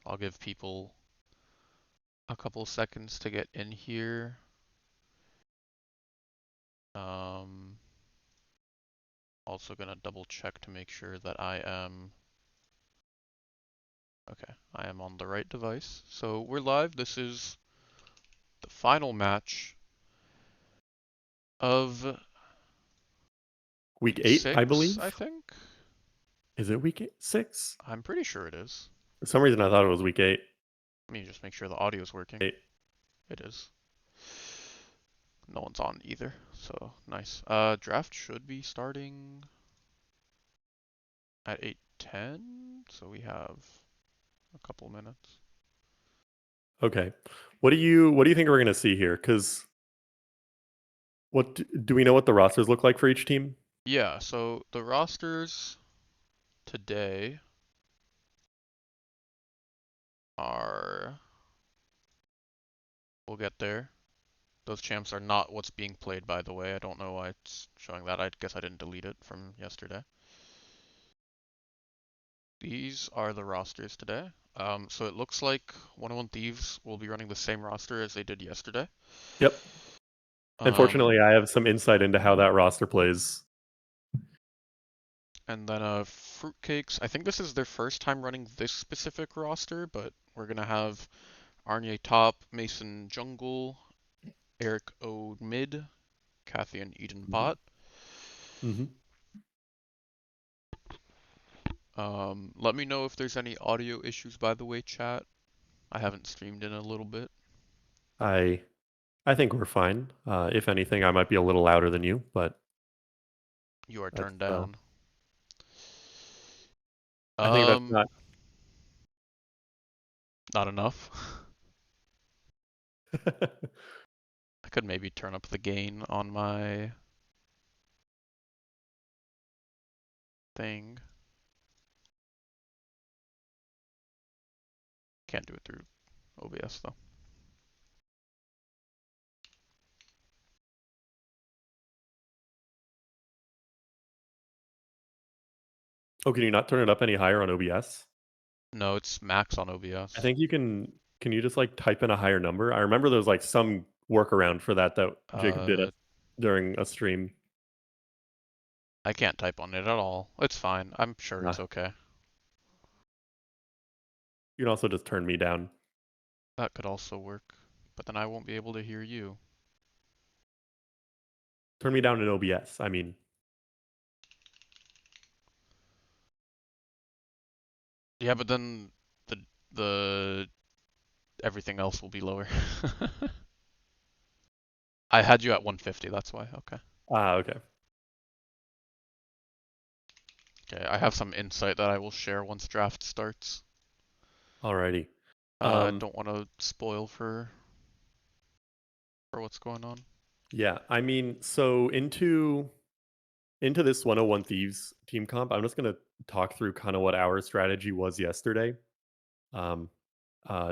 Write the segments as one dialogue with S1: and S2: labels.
S1: I'll give people a couple seconds to get in here. Also gonna double check to make sure that I am okay. I am on the right device. So we're live. This is the final match of
S2: Week
S1: week
S2: 8, I
S1: 6, I
S2: believe.
S1: think.
S2: Is it week 6?
S1: I'm pretty sure it is.
S2: For some reason, I thought it was week 8.
S1: Let me just make sure the audio is working.
S2: 8.
S1: It is. No one's on either, so nice. Draft should be starting at 8:10, so we have a couple minutes.
S2: Okay. What do you think we're gonna see here? Because what do we know what the rosters look like for each team?
S1: Yeah, so the rosters today are. We'll get there. Those champs are not what's being played, by the way. I don't know why it's showing that. I guess I didn't delete it from yesterday. These are the rosters today. So it looks like 101 Thieves will be running the same roster as they did yesterday.
S2: Yep.
S1: Um,
S2: Unfortunately, I have some insight into how that roster plays.
S1: and then Fruitcakes. I think this is their first time running this specific roster, but we're gonna have Arnie top, Mason jungle, Eric O mid, Kathy and Eden bot.
S2: Mm-hmm.
S1: Let me know if there's any audio issues, by the way, chat. I haven't streamed in a little bit.
S2: I I think we're fine. If anything, I might be a little louder than you, but
S1: You are
S2: that's
S1: turned down.
S2: I think that's
S1: Um,
S2: not.
S1: Not enough. I could maybe turn up the gain on my thing. Can't do it through OBS though.
S2: Oh, can you not turn it up any higher on OBS?
S1: No, it's max on
S2: I
S1: OBS.
S2: think you can. Can you just like type in a higher number? I remember there was like some workaround for that Jacob did
S1: Uh,
S2: it during a stream.
S1: I can't type on it at all. It's fine. I'm sure
S2: Uh,
S1: it's okay.
S2: you can also just turn me down.
S1: That could also work, but then I won't be able to hear you.
S2: Turn me down in OBS. I mean,
S1: Yeah, but then the everything else will be lower. I had you at 150, that's why. Okay.
S2: okay.
S1: Okay, I have some insight that I will share once draft starts.
S2: Alrighty.
S1: Don't want to spoil for what's going on.
S2: Yeah, I mean, so into this 101 Thieves team comp, I'm just gonna talk through kind of what our strategy was yesterday. Um,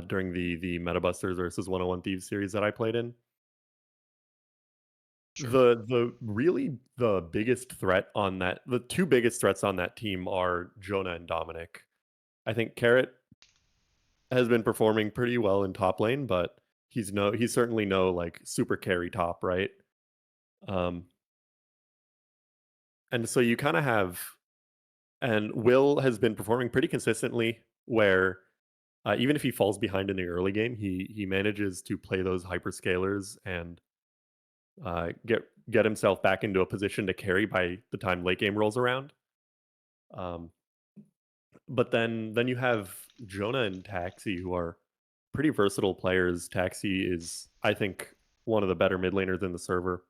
S2: during the Meta Busters versus 101 Thieves series that I played in.
S1: Sure.
S2: The biggest threat on that, the two biggest threats on that team are Jonah and Dominic. I think Carrot has been performing pretty well in top lane, but he's certainly no like super carry top, right? Um, and so you kind of have, and Will has been performing pretty consistently where even if he falls behind in the early game, he manages to play those hyperscalers and get himself back into a position to carry by the time late game rolls around. Um, but then you have Jonah and Taxi, who are pretty versatile players. Taxi is, I think, one of the better mid laners in the server.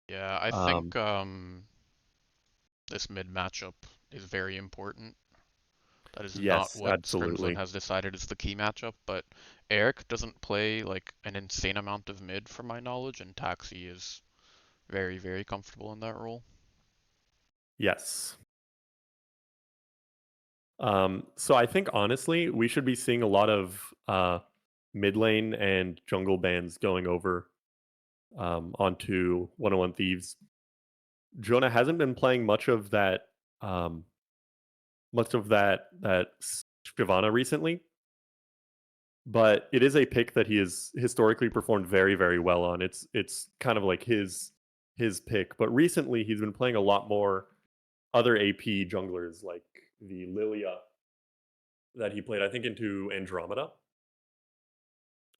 S1: Yeah, I
S2: Um,
S1: think this mid matchup is very important. That is not
S2: yes,
S1: what Scrims
S2: absolutely.
S1: has decided is the key matchup, but Eric doesn't play like an insane amount of mid from my knowledge, and Taxi is very, very comfortable in that role.
S2: Yes. So I think honestly, we should be seeing a lot of mid lane and jungle bans going over onto 101 Thieves. Jonah hasn't been playing much of that Shyvana recently, but it is a pick that he has historically performed very, very well on. It's kind of like his pick, but recently he's been playing a lot more other AP junglers like the Lilia that he played, I think, into Andromeda,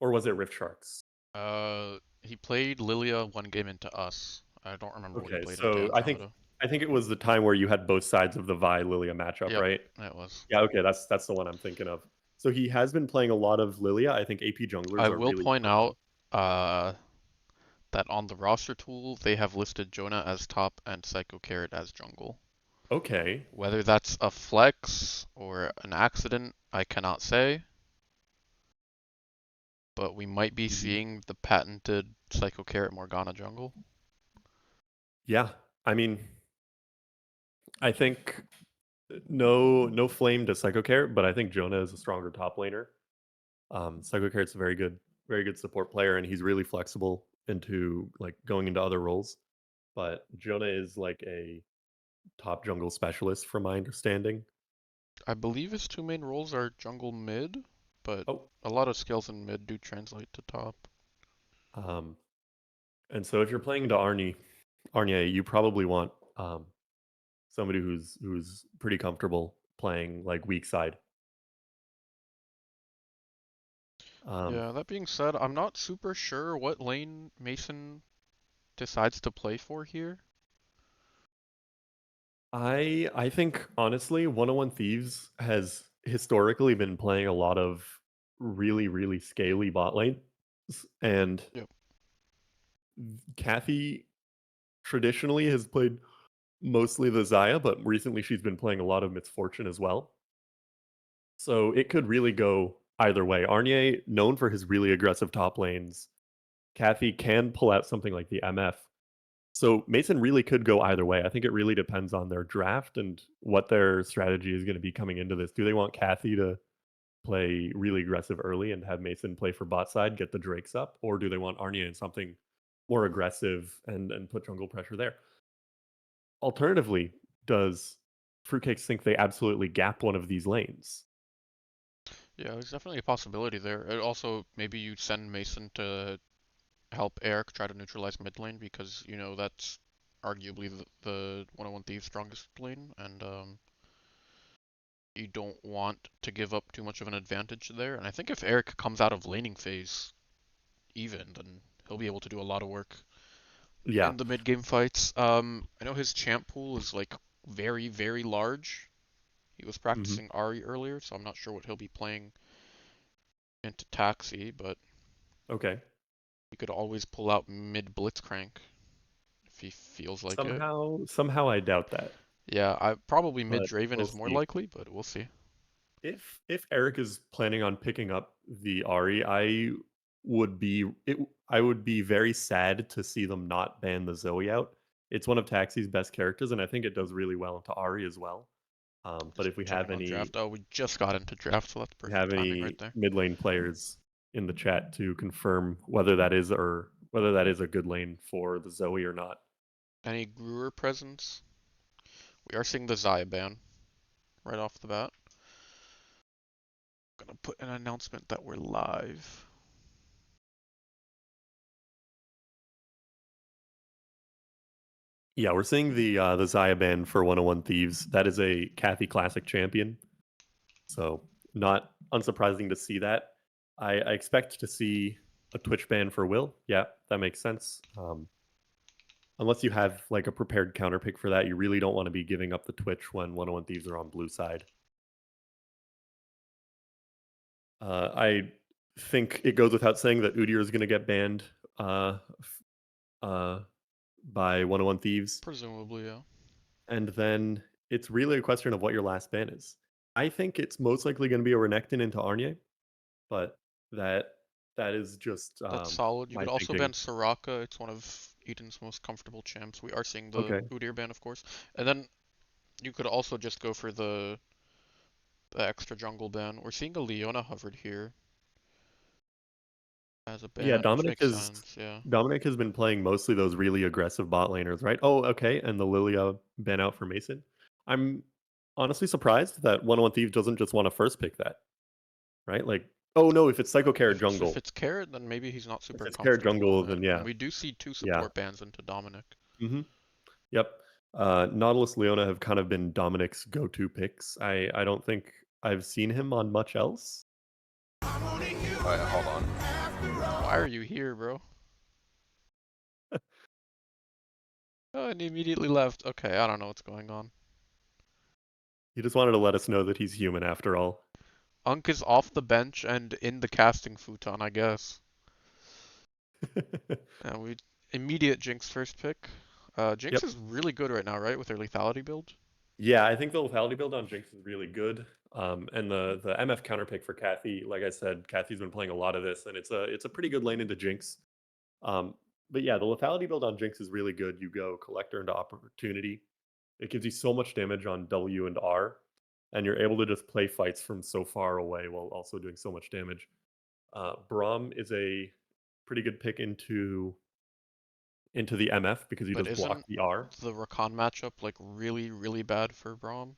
S2: or was it Rift Sharks?
S1: He played Lilia one game into us. I don't remember what he
S2: Okay,
S1: played into
S2: so
S1: Andromeda.
S2: I think it was the time where you had both sides of the Vi Lilia matchup,
S1: Yep,
S2: right?
S1: that was.
S2: Yeah, okay, that's the one I'm thinking of. So he has been playing a lot of Lilia. I think AP
S1: I
S2: junglers are
S1: will
S2: really
S1: point
S2: common.
S1: out uh, that on the roster tool, they have listed Jonah as top and Psycho Carrot as jungle.
S2: Okay.
S1: Whether that's a flex or an accident, I cannot say, but we might be
S2: Mhm.
S1: seeing the patented Psycho Carrot Morgana jungle.
S2: Yeah, I mean, I think no flame to Psycho Carrot, but I think Jonah is a stronger top laner. Psycho Carrot's a very good support player, and he's really flexible into like going into other roles. But Jonah is like a top jungle specialist, from my understanding.
S1: I believe his two main roles are jungle mid, but
S2: Oh,
S1: a lot of skills in mid do translate to top.
S2: um, and so if you're playing to Arnie, you probably want somebody who's pretty comfortable playing like weak side. Um,
S1: Yeah, that being said, I'm not super sure what lane Mason decides to play for here.
S2: I think honestly, 101 Thieves has historically been playing a lot of really scaly bot lane, and
S1: Yep.
S2: Kathy traditionally has played mostly the Zaya, but recently she's been playing a lot of Misfortune as well. So it could really go either way. Arnier, known for his really aggressive top lanes, Kathy can pull out something like the MF. So Mason really could go either way. I think it really depends on their draft and what their strategy is going to be coming into this. Do they want Kathy to play really aggressive early and have Mason play for bot side, get the Drakes up, or do they want Arnia in something more aggressive and put jungle pressure there? Alternatively, does Fruitcakes think they absolutely gap one of these lanes?
S1: Yeah, there's definitely a possibility there. It also, maybe you send Mason to help Eric try to neutralize mid lane because, that's arguably the 101 Thieves' strongest lane, and you don't want to give up too much of an advantage there. And I think if Eric comes out of laning phase even, then he'll be able to do a lot of work
S2: Yeah.
S1: in the mid game fights. I know his champ pool is like very, very large. He was
S2: Hmm.
S1: practicing Ari earlier, so I'm not sure what he'll be playing into Taxi, but
S2: Okay.
S1: he could always pull out mid Blitzcrank if he feels like it.
S2: Somehow I doubt that.
S1: Yeah, I probably mid
S2: But
S1: Draven
S2: we'll
S1: is more
S2: see.
S1: likely, but we'll see.
S2: If Eric is planning on picking up the Ari, would be it. I would be very sad to see them not ban the Zoe out. It's one of Taxi's best characters, and I think it does really well into Ari as well. But
S1: Just
S2: if we
S1: checking on draft. Oh, we just got into draft, so that's perfect
S2: have
S1: timing right
S2: any
S1: there.
S2: mid lane players in the chat to confirm whether that is a good lane for the Zoe or not.
S1: Any Brewer presence? We are seeing the Zaya ban right off the bat. Gonna put an announcement that we're live.
S2: Yeah, we're seeing the Zaya ban for 101 Thieves. That is a Kathy Classic champion. So not unsurprising to see that. I expect to see a Twitch ban for Will. Yeah, that makes sense. Unless you have like a prepared counter pick for that, you really don't want to be giving up the Twitch when 101 Thieves are on blue side. I think it goes without saying that Udyr is going to get banned uh, by 101 Thieves.
S1: Presumably, yeah.
S2: And then it's really a question of what your last ban is. I think it's most likely going to be a Renekton into Arnie, but that that is just
S1: That's solid. You
S2: my
S1: could also
S2: thinking.
S1: ban Soraka. It's one of Eden's most comfortable champs. We are seeing the
S2: Okay.
S1: Udyr ban, of course. And then you could also just go for the extra jungle ban. We're seeing a Leona hovered here as a
S2: Yeah,
S1: ban, which makes sense, yeah.
S2: Dominic has been playing mostly those really aggressive bot laners, right? Oh, okay, and the Lilia ban out for Mason. I'm honestly surprised that 101 Thieves doesn't just want to first pick that, right? Like, oh no, if it's Psycho Carrot
S1: If
S2: Jungle,
S1: it's Carrot, then maybe he's not
S2: if
S1: super
S2: it's Carrot
S1: comfortable
S2: Jungle,
S1: on
S2: then
S1: it. And
S2: yeah,
S1: we do see two
S2: yeah.
S1: support bans into Dominic.
S2: Hmm. Yep. Nautilus Leona have kind of been Dominic's go-to picks. I don't think I've seen him on much else.
S1: Alright, hold on. Why are you here, bro? Oh, and he immediately left. Okay, I don't know what's going on.
S2: He just wanted to let us know that he's human after all.
S1: Unk is off the bench and in the casting futon, I guess. And we immediate Jinx first pick. Jinx
S2: Yep.
S1: is really good right now, right, with her lethality build?
S2: Yeah, I think the lethality build on Jinx is really good. And the MF counter pick for Kathy, like I said, Kathy's been playing a lot of this, and it's a pretty good lane into Jinx. Um, but yeah, the lethality build on Jinx is really good. You go Collector into Opportunity. It gives you so much damage on W and R, and you're able to just play fights from so far away while also doing so much damage. Braum is a pretty good pick into the MF because you
S1: But
S2: just block
S1: isn't
S2: the R.
S1: the Rakan matchup like really, really bad for Braum?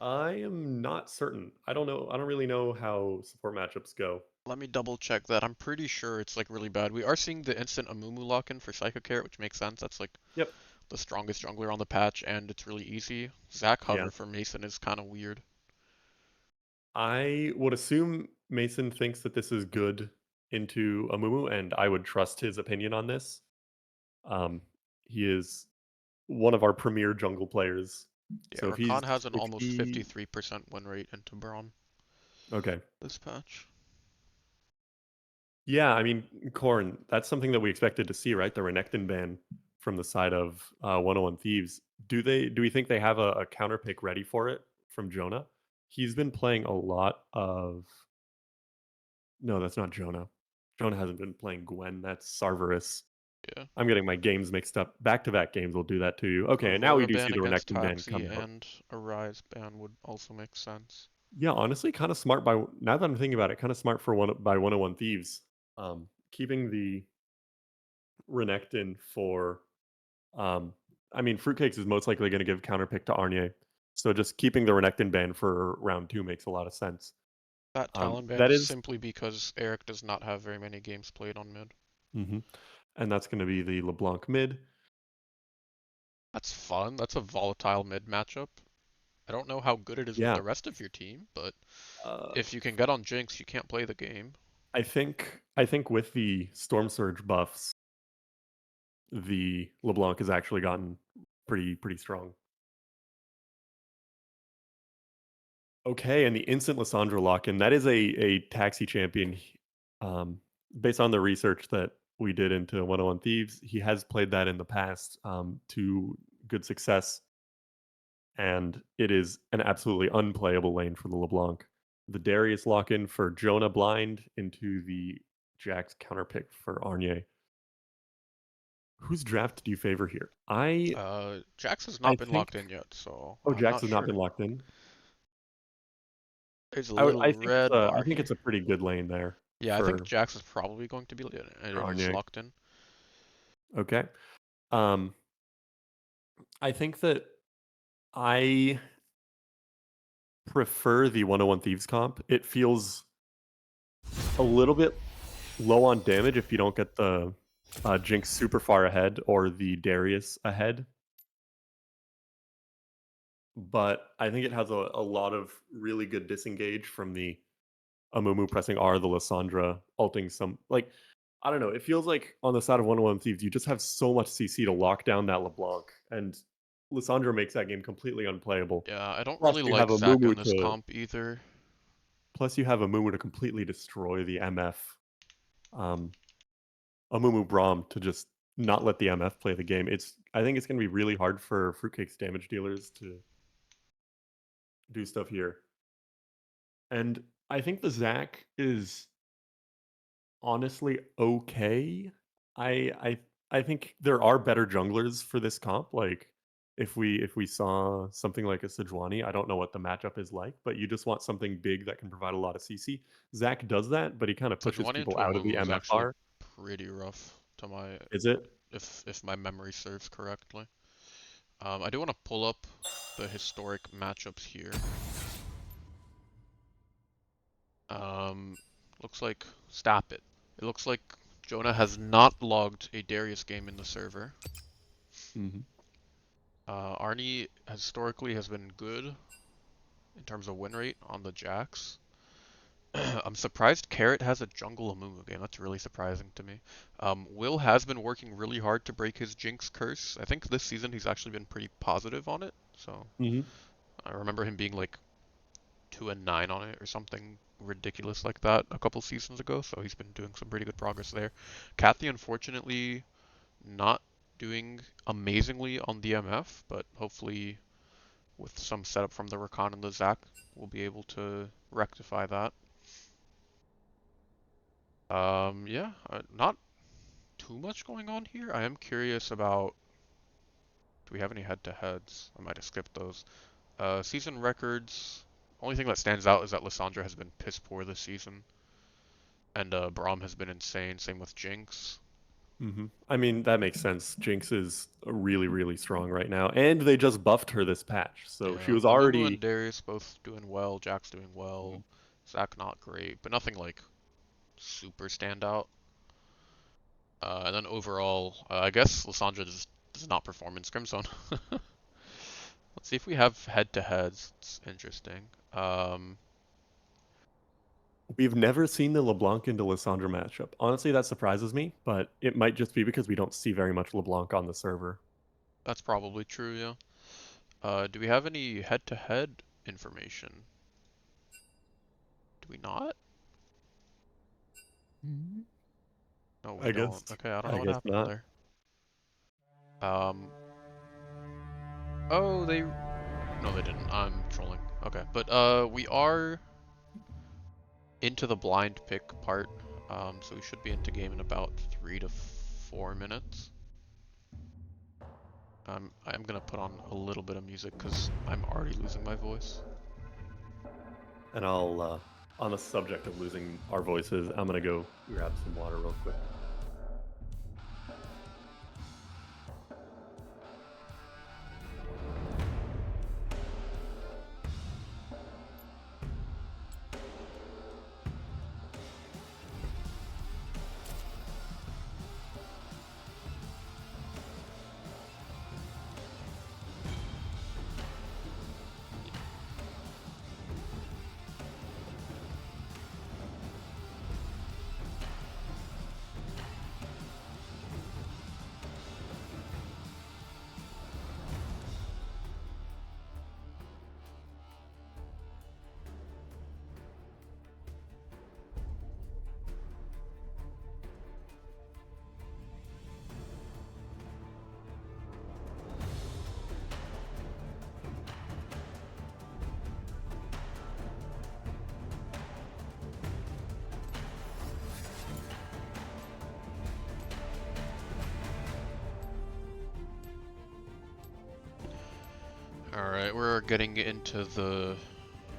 S2: I am not certain. I don't know. I don't really know how support matchups go.
S1: Let me double check that. I'm pretty sure it's like really bad. We are seeing the instant Amumu lock-in for Psycho Carrot, which makes sense. That's like
S2: Yep.
S1: the strongest jungler on the patch, and it's really easy. Zac
S2: Yeah.
S1: Hover for Mason is kind of weird.
S2: I would assume Mason thinks that this is good into Amumu, and I would trust his opinion on this. Um, he is one of our premier jungle players.
S1: Yeah,
S2: So
S1: Rakan has an
S2: if
S1: almost
S2: he
S1: 53% win rate into Braum
S2: okay.
S1: this patch.
S2: Yeah, I mean, Corn, that's something that we expected to see, right? The Renekton ban from the side of 101 Thieves. Do we think they have a counter pick ready for it from Jonah? He's been playing a lot of no, that's not Jonah. Jonah hasn't been playing Gwen. That's Sarverus.
S1: Yeah.
S2: I'm getting my games mixed up. Back-to-back games will do that to you. Okay, and now we
S1: Aurora
S2: do see
S1: ban
S2: the
S1: against
S2: Renekton ban
S1: Taxi
S2: come out.
S1: and a Rise ban would also make sense.
S2: Yeah, honestly, kind of smart by now that I'm thinking about it, kind of smart for 101 Thieves. Keeping the Renekton for I mean, Fruitcakes is most likely going to give counterpick to Arnier. So just keeping the Renekton ban for round 2 makes a lot of sense.
S1: That Talon ban
S2: That
S1: is
S2: is
S1: simply because Eric does not have very many games played on mid.
S2: mhm. And that's going to be the LeBlanc mid.
S1: That's fun. That's a volatile mid matchup. I don't know how good it is with
S2: Yeah.
S1: the rest of your team, but
S2: Uh,
S1: if you can get on Jinx, you can't play the game.
S2: I think with the Storm Surge buffs, the LeBlanc has actually gotten pretty strong. Okay, and the instant Lissandra lock-in, that is a taxi champion. Um, based on the research that we did into 101 Thieves, he has played that in the past to good success, and it is an absolutely unplayable lane for the LeBlanc. The Darius lock-in for Jonah blind into the Jax counterpick for Arnier. Whose draft do you favor here?
S1: Jax has
S2: I
S1: not been
S2: think
S1: locked in yet, so
S2: oh,
S1: I'm
S2: Jax
S1: not
S2: has not
S1: sure.
S2: been locked in.
S1: There's a
S2: I would
S1: little
S2: I think it's
S1: red
S2: a I
S1: bar
S2: think it's
S1: here.
S2: a pretty good lane there
S1: Yeah, I think Jax is probably going to be, and
S2: for
S1: it is
S2: Arnier.
S1: locked in.
S2: Okay. Um, I think that I prefer the 101 Thieves comp. It feels a little bit low on damage if you don't get the Jinx super far ahead or the Darius ahead. But I think it has a lot of really good disengage from the Amumu pressing R, the Lissandra ulting some like I don't know. It feels like on the side of 101 Thieves, you just have so much CC to lock down that LeBlanc, and Lissandra makes that game completely unplayable.
S1: Yeah, I don't
S2: Plus,
S1: really
S2: you have
S1: like
S2: a
S1: Zac in
S2: Mumu
S1: this
S2: to
S1: comp either.
S2: completely destroy the MF. Um, a Mumu Braum to just not let the MF play the game. I think it's going to be really hard for Fruitcake's damage dealers to do stuff here. And I think the Zac is honestly okay. I I I think there are better junglers for this comp. Like if we saw something like a Sejuani, I don't know what the matchup is like, but you just want something big that can provide a lot of CC. Zac does that, but he kind of pushes
S1: Sejuani
S2: people
S1: into
S2: out of the
S1: Amumu is actually
S2: MFR.
S1: pretty rough to my
S2: Is it?
S1: if my memory serves correctly. I do want to pull up the historic matchups here. Um, looks like stop it. It looks like Jonah has not logged a Darius game in the server.
S2: Hmm.
S1: Arnie historically has been good in terms of win rate on the Jax. I'm surprised Carrot has a jungle Amumu game. That's really surprising to me. Will has been working really hard to break his Jinx curse. I think this season he's actually been pretty positive on it. So
S2: Hmm.
S1: I remember him being like 2-9 on it or something ridiculous like that a couple seasons ago. So he's been doing some pretty good progress there. Kathy, unfortunately, not doing amazingly on DMF, but hopefully with some setup from the Rakan and the Zac, we'll be able to rectify that. Yeah, not too much going on here. I am curious about, do we have any head-to-heads? I might have skipped those. Season records. Only thing that stands out is that Lissandra has been piss poor this season, and Braum has been insane. Same with Jinx.
S2: I mean, that makes sense. Jinx is really, really strong right now, and they just buffed her this patch, so she
S1: Yeah,
S2: was
S1: Amumu and
S2: already.
S1: Darius both doing well. Jack's doing well. Zac not great, but nothing like super standout. And then overall, I guess Lissandra just does not perform in Scrim Zone. Let's see if we have head-to-heads. It's interesting.
S2: We've never seen the LeBlanc into Lissandra matchup. Honestly, that surprises me, but it might just be because we don't see very much LeBlanc on the server.
S1: That's probably true, yeah. Do we have any head-to-head information? Do we not?
S2: Mhm.
S1: No, we
S2: I guess.
S1: don't. Okay, I don't know
S2: I
S1: what
S2: guess
S1: happened
S2: not.
S1: there. Um, oh, they, no, they didn't. I'm trolling. Okay, but we are into the blind pick part, so we should be into game in about 3 to 4 minutes. I'm gonna put on a little bit of music because I'm already losing my voice.
S2: And I'll, on the subject of losing our voices, I'm gonna go grab some water real quick.
S1: Alright, we're getting into the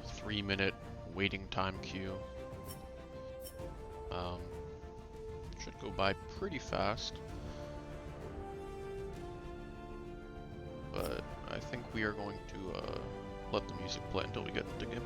S1: 3 minute waiting time queue. Um, should go by pretty fast, but I think we are going to let the music play until we get into game.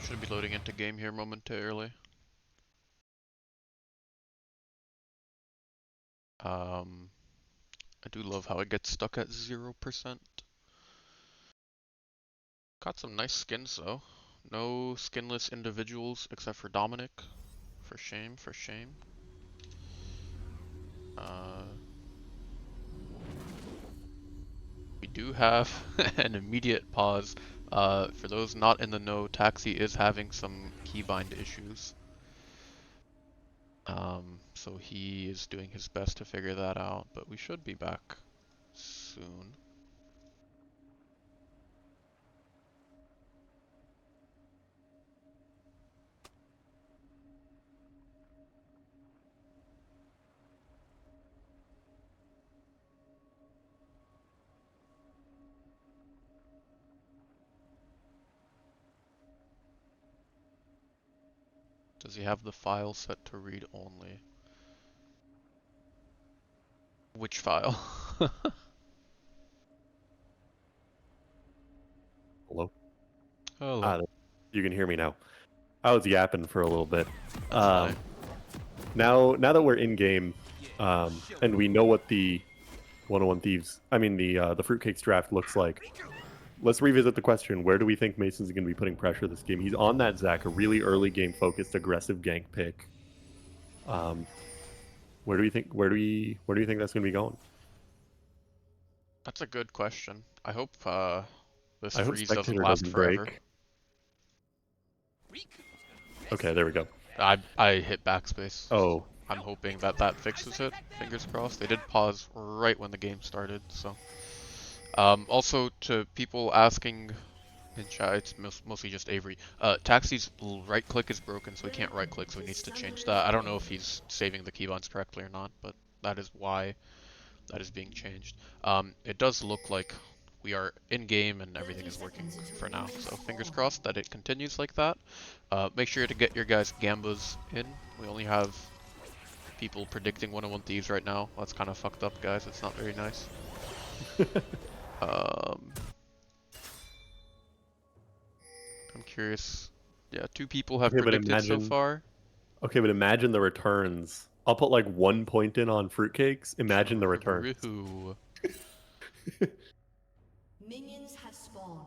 S1: should be loading into game here momentarily. I do love how it gets stuck at 0%. Got some nice skins though. No skinless individuals except for Dominic. For shame, for shame. We do have an immediate pause. For those not in the know, Taxi is having some keybind issues. So he is doing his best to figure that out, but we should be back soon. Does he have the file set to read only? Which file?
S2: Hello?
S1: Hello.
S2: You can hear me now. I was yapping for a little bit.
S1: That's fine.
S2: Now that we're in game, and we know what the 101 Thieves, I mean the Fruitcakes draft looks like, let's revisit the question: where do we think Mason's going to be putting pressure this game? He's on that Zach, a really early game focused, aggressive gank pick. Where do you think that's going to be going?
S1: That's a good question. I hope this
S2: I hope
S1: freeze doesn't
S2: Spectator
S1: last
S2: doesn't
S1: forever.
S2: break. Okay, there we go.
S1: I hit backspace.
S2: Oh,
S1: I'm hoping that that fixes it. Fingers crossed. They did pause right when the game started, so. Also, to people asking in chat, it's mostly just Avery. Taxi's right click is broken, so he can't right click, so he needs to change that. I don't know if he's saving the keybinds correctly or not, but that is why that is being changed. It does look like we are in game and everything is working for now, so fingers crossed that it continues like that. Make sure to get your guys' gambas in. We only have people predicting 101 Thieves right now. That's kind of fucked up, guys. It's not very nice. I'm curious. Yeah, 2 people have
S2: okay, but
S1: predicted so
S2: imagine.
S1: far.
S2: Okay, but imagine the returns. I'll put like 1 point in on Fruitcakes. Imagine the returns.
S1: True.
S3: Minions have spawned.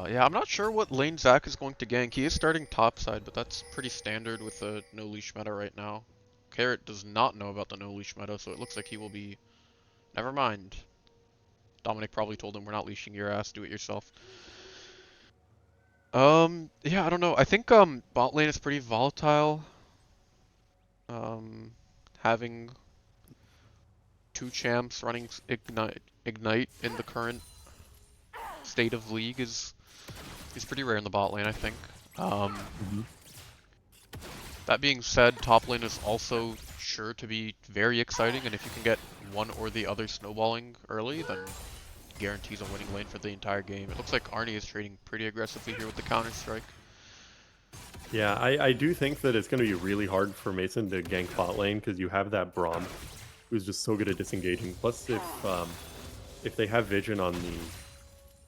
S1: Yeah, I'm not sure what lane Zach is going to gank. He is starting topside, but that's pretty standard with the no leash meta right now. Carrot does not know about the no leash meta, so it looks like he will be. Never mind. Dominic probably told him we're not leashing your ass, do it yourself. Yeah, I don't know. I think bot lane is pretty volatile. Having 2 champs running ignite in the current state of league is pretty rare in the bot lane, I think. That being said, top lane is also sure to be very exciting, and if you can get one or the other snowballing early, then guarantees a winning lane for the entire game. It looks like Arnie is trading pretty aggressively here with the Counter-Strike.
S2: Yeah, I do think that it's going to be really hard for Mason to gank bot lane because you have that Braum, who's just so good at disengaging. Plus, if they have vision on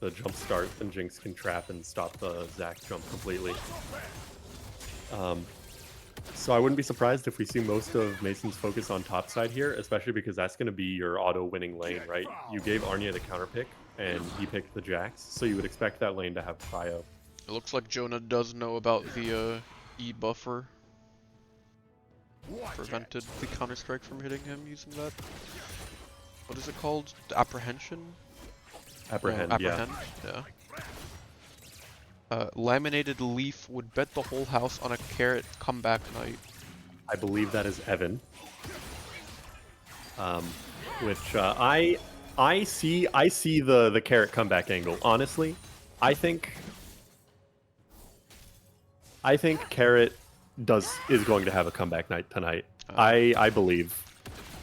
S2: the jump start, then Jinx can trap and stop the Zac jump completely. So I wouldn't be surprised if we see most of Mason's focus on top side here, especially because that's going to be your auto-winning lane, right? You gave Arnia the counter pick, and he picked the Jax, so you would expect that lane to have prio.
S1: It looks like Jonah does know about the E buffer. Prevented the Counter-Strike from hitting him using that. What is it called? Apprehension?
S2: Apprehend,
S1: Apprehend, yeah. Laminated Leaf would bet the whole house on a Carrot comeback night.
S2: I believe that is Evan. Which I see the Carrot comeback angle. Honestly, I think Carrot is going to have a comeback night tonight. I believe.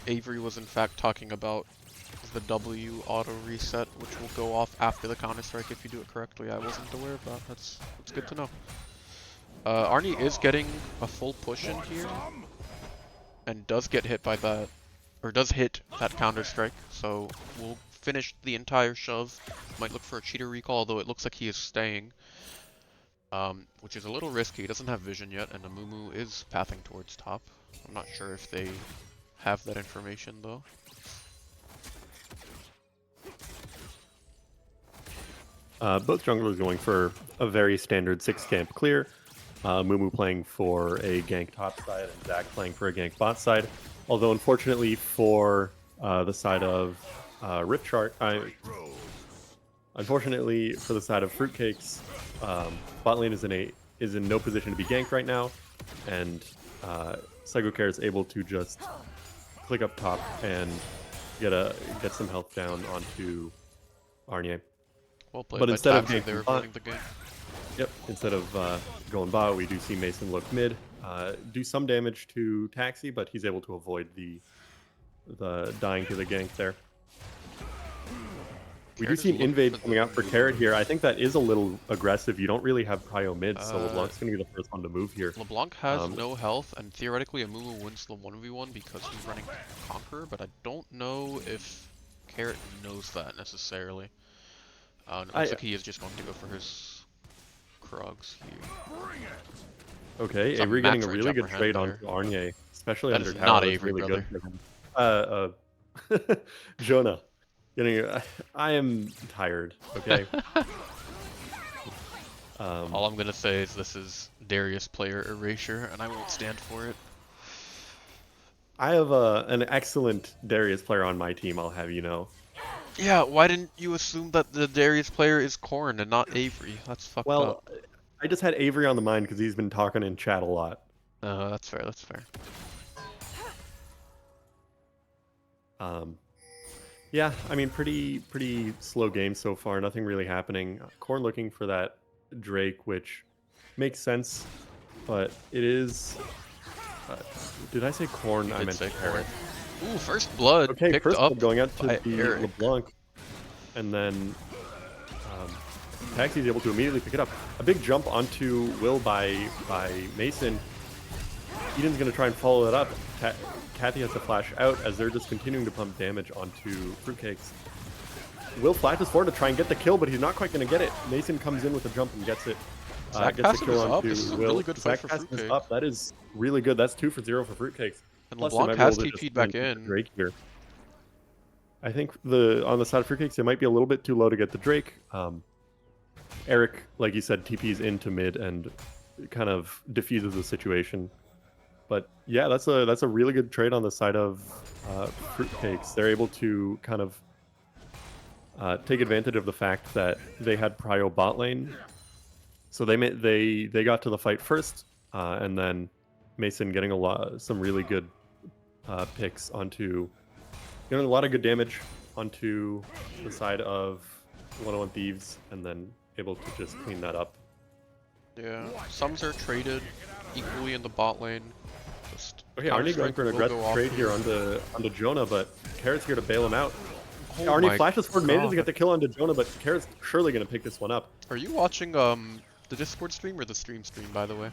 S1: Avery was in fact talking about the W auto reset, which will go off after the Counter-Strike if you do it correctly. I wasn't aware of that. That's good to know. Arnie is getting a full push in here, and does get hit by that, or does hit that Counter-Strike, so we'll finished the entire shove. Might look for a cheater recall, although it looks like he is staying. Which is a little risky. He doesn't have vision yet, and Amumu is pathing towards top. I'm not sure if they have that information, though.
S2: Both junglers going for a very standard 6-camp clear. Mumu playing for a gank top side, and Zach playing for a gank bot side. Although, unfortunately, for the side of Rift Shark, unfortunately for the side of Fruitcakes, bot lane is in no position to be ganked right now, and Psychocare is able to just click up top and get some health down onto Arnie.
S1: Well played
S2: But
S1: by
S2: instead of
S1: Taxi,
S2: ganking
S1: they were
S2: bot,
S1: running the game.
S2: yep, instead of going bot, we do see Mason look mid, do some damage to Taxi, but he's able to avoid the dying to the gank there. We do
S1: Carrot
S2: see
S1: is
S2: an
S1: looking
S2: invade
S1: for
S2: coming out for Carrot here. I think that is a little aggressive. You don't really have prio mid, so
S1: Uh,
S2: LeBlanc's going to be the first one to move here.
S1: LeBlanc has no health, and theoretically Amumu wins the 1v1 because he's running Conqueror, but I don't know if Carrot knows that necessarily. And it looks like he is just going to go for his Krugs here.
S2: Okay,
S1: Some
S2: Avery getting a
S1: max
S2: really
S1: range
S2: good
S1: upper hand
S2: trade
S1: there.
S2: onto Arnie, especially
S1: That
S2: under
S1: is
S2: tower.
S1: not
S2: That's
S1: Avery,
S2: really
S1: brother.
S2: good for him. Jonah, I am tired. Okay.
S1: All I'm gonna say is this is Darius player erasure, and I won't stand for it.
S2: I have an excellent Darius player on my team, I'll have you know.
S1: Yeah, why didn't you assume that the Darius player is Korn and not Avery? That's fucked up.
S2: Well, I just had Avery on the mind because he's been talking in chat a lot.
S1: That's fair, that's fair.
S2: Yeah, I mean, pretty slow game so far. Nothing really happening. Korn looking for that Drake, which makes sense, but it is. Did I say Korn? I
S1: Did
S2: meant
S1: say
S2: Carrot.
S1: Korn. Ooh, first blood
S2: Okay,
S1: picked
S2: first
S1: up
S2: blood going out to
S1: by
S2: the
S1: Eric.
S2: LeBlanc, and then Taxi's able to immediately pick it up. A big jump onto Will by Mason. Eden's going to try and follow it up. Kathy has to flash out as they're just continuing to pump damage onto Fruitcakes. Will flashes forward to try and get the kill, but he's not quite going to get it. Mason comes in with a jump and gets it.
S1: Zach
S2: Gets the
S1: passive
S2: kill
S1: is up.
S2: onto
S1: This is a
S2: Will.
S1: really good fight
S2: Zach
S1: for
S2: passive is
S1: Fruitcake.
S2: up. That is really good. That's 2 for 0 for Fruitcakes.
S1: And
S2: Plus, they
S1: LeBlanc
S2: might be
S1: has
S2: able to just
S1: TP'd back
S2: try and
S1: in.
S2: get Drake here. I think on the side of Fruitcakes, it might be a little bit too low to get the Drake. Eric, like you said, TP's into mid and kind of diffuses the situation. But yeah, that's a really good trade on the side of Fruitcakes. They're able to kind of take advantage of the fact that they had prio bot lane, so they got to the fight first, and then Mason getting some really good picks onto, a lot of good damage onto the side of 101 Thieves, and then able to just clean that up.
S1: Yeah, sums are traded equally in the bot lane. Just
S2: Okay, Arnie going for an aggressive trade here onto Jonah, but Carrot's here to bail him out.
S1: Oh
S2: Arnie flashes forward, manages to
S1: God.
S2: get the kill onto Jonah, but Carrot's surely going to pick this one up.
S1: Are you watching the Discord stream or the stream, by the way?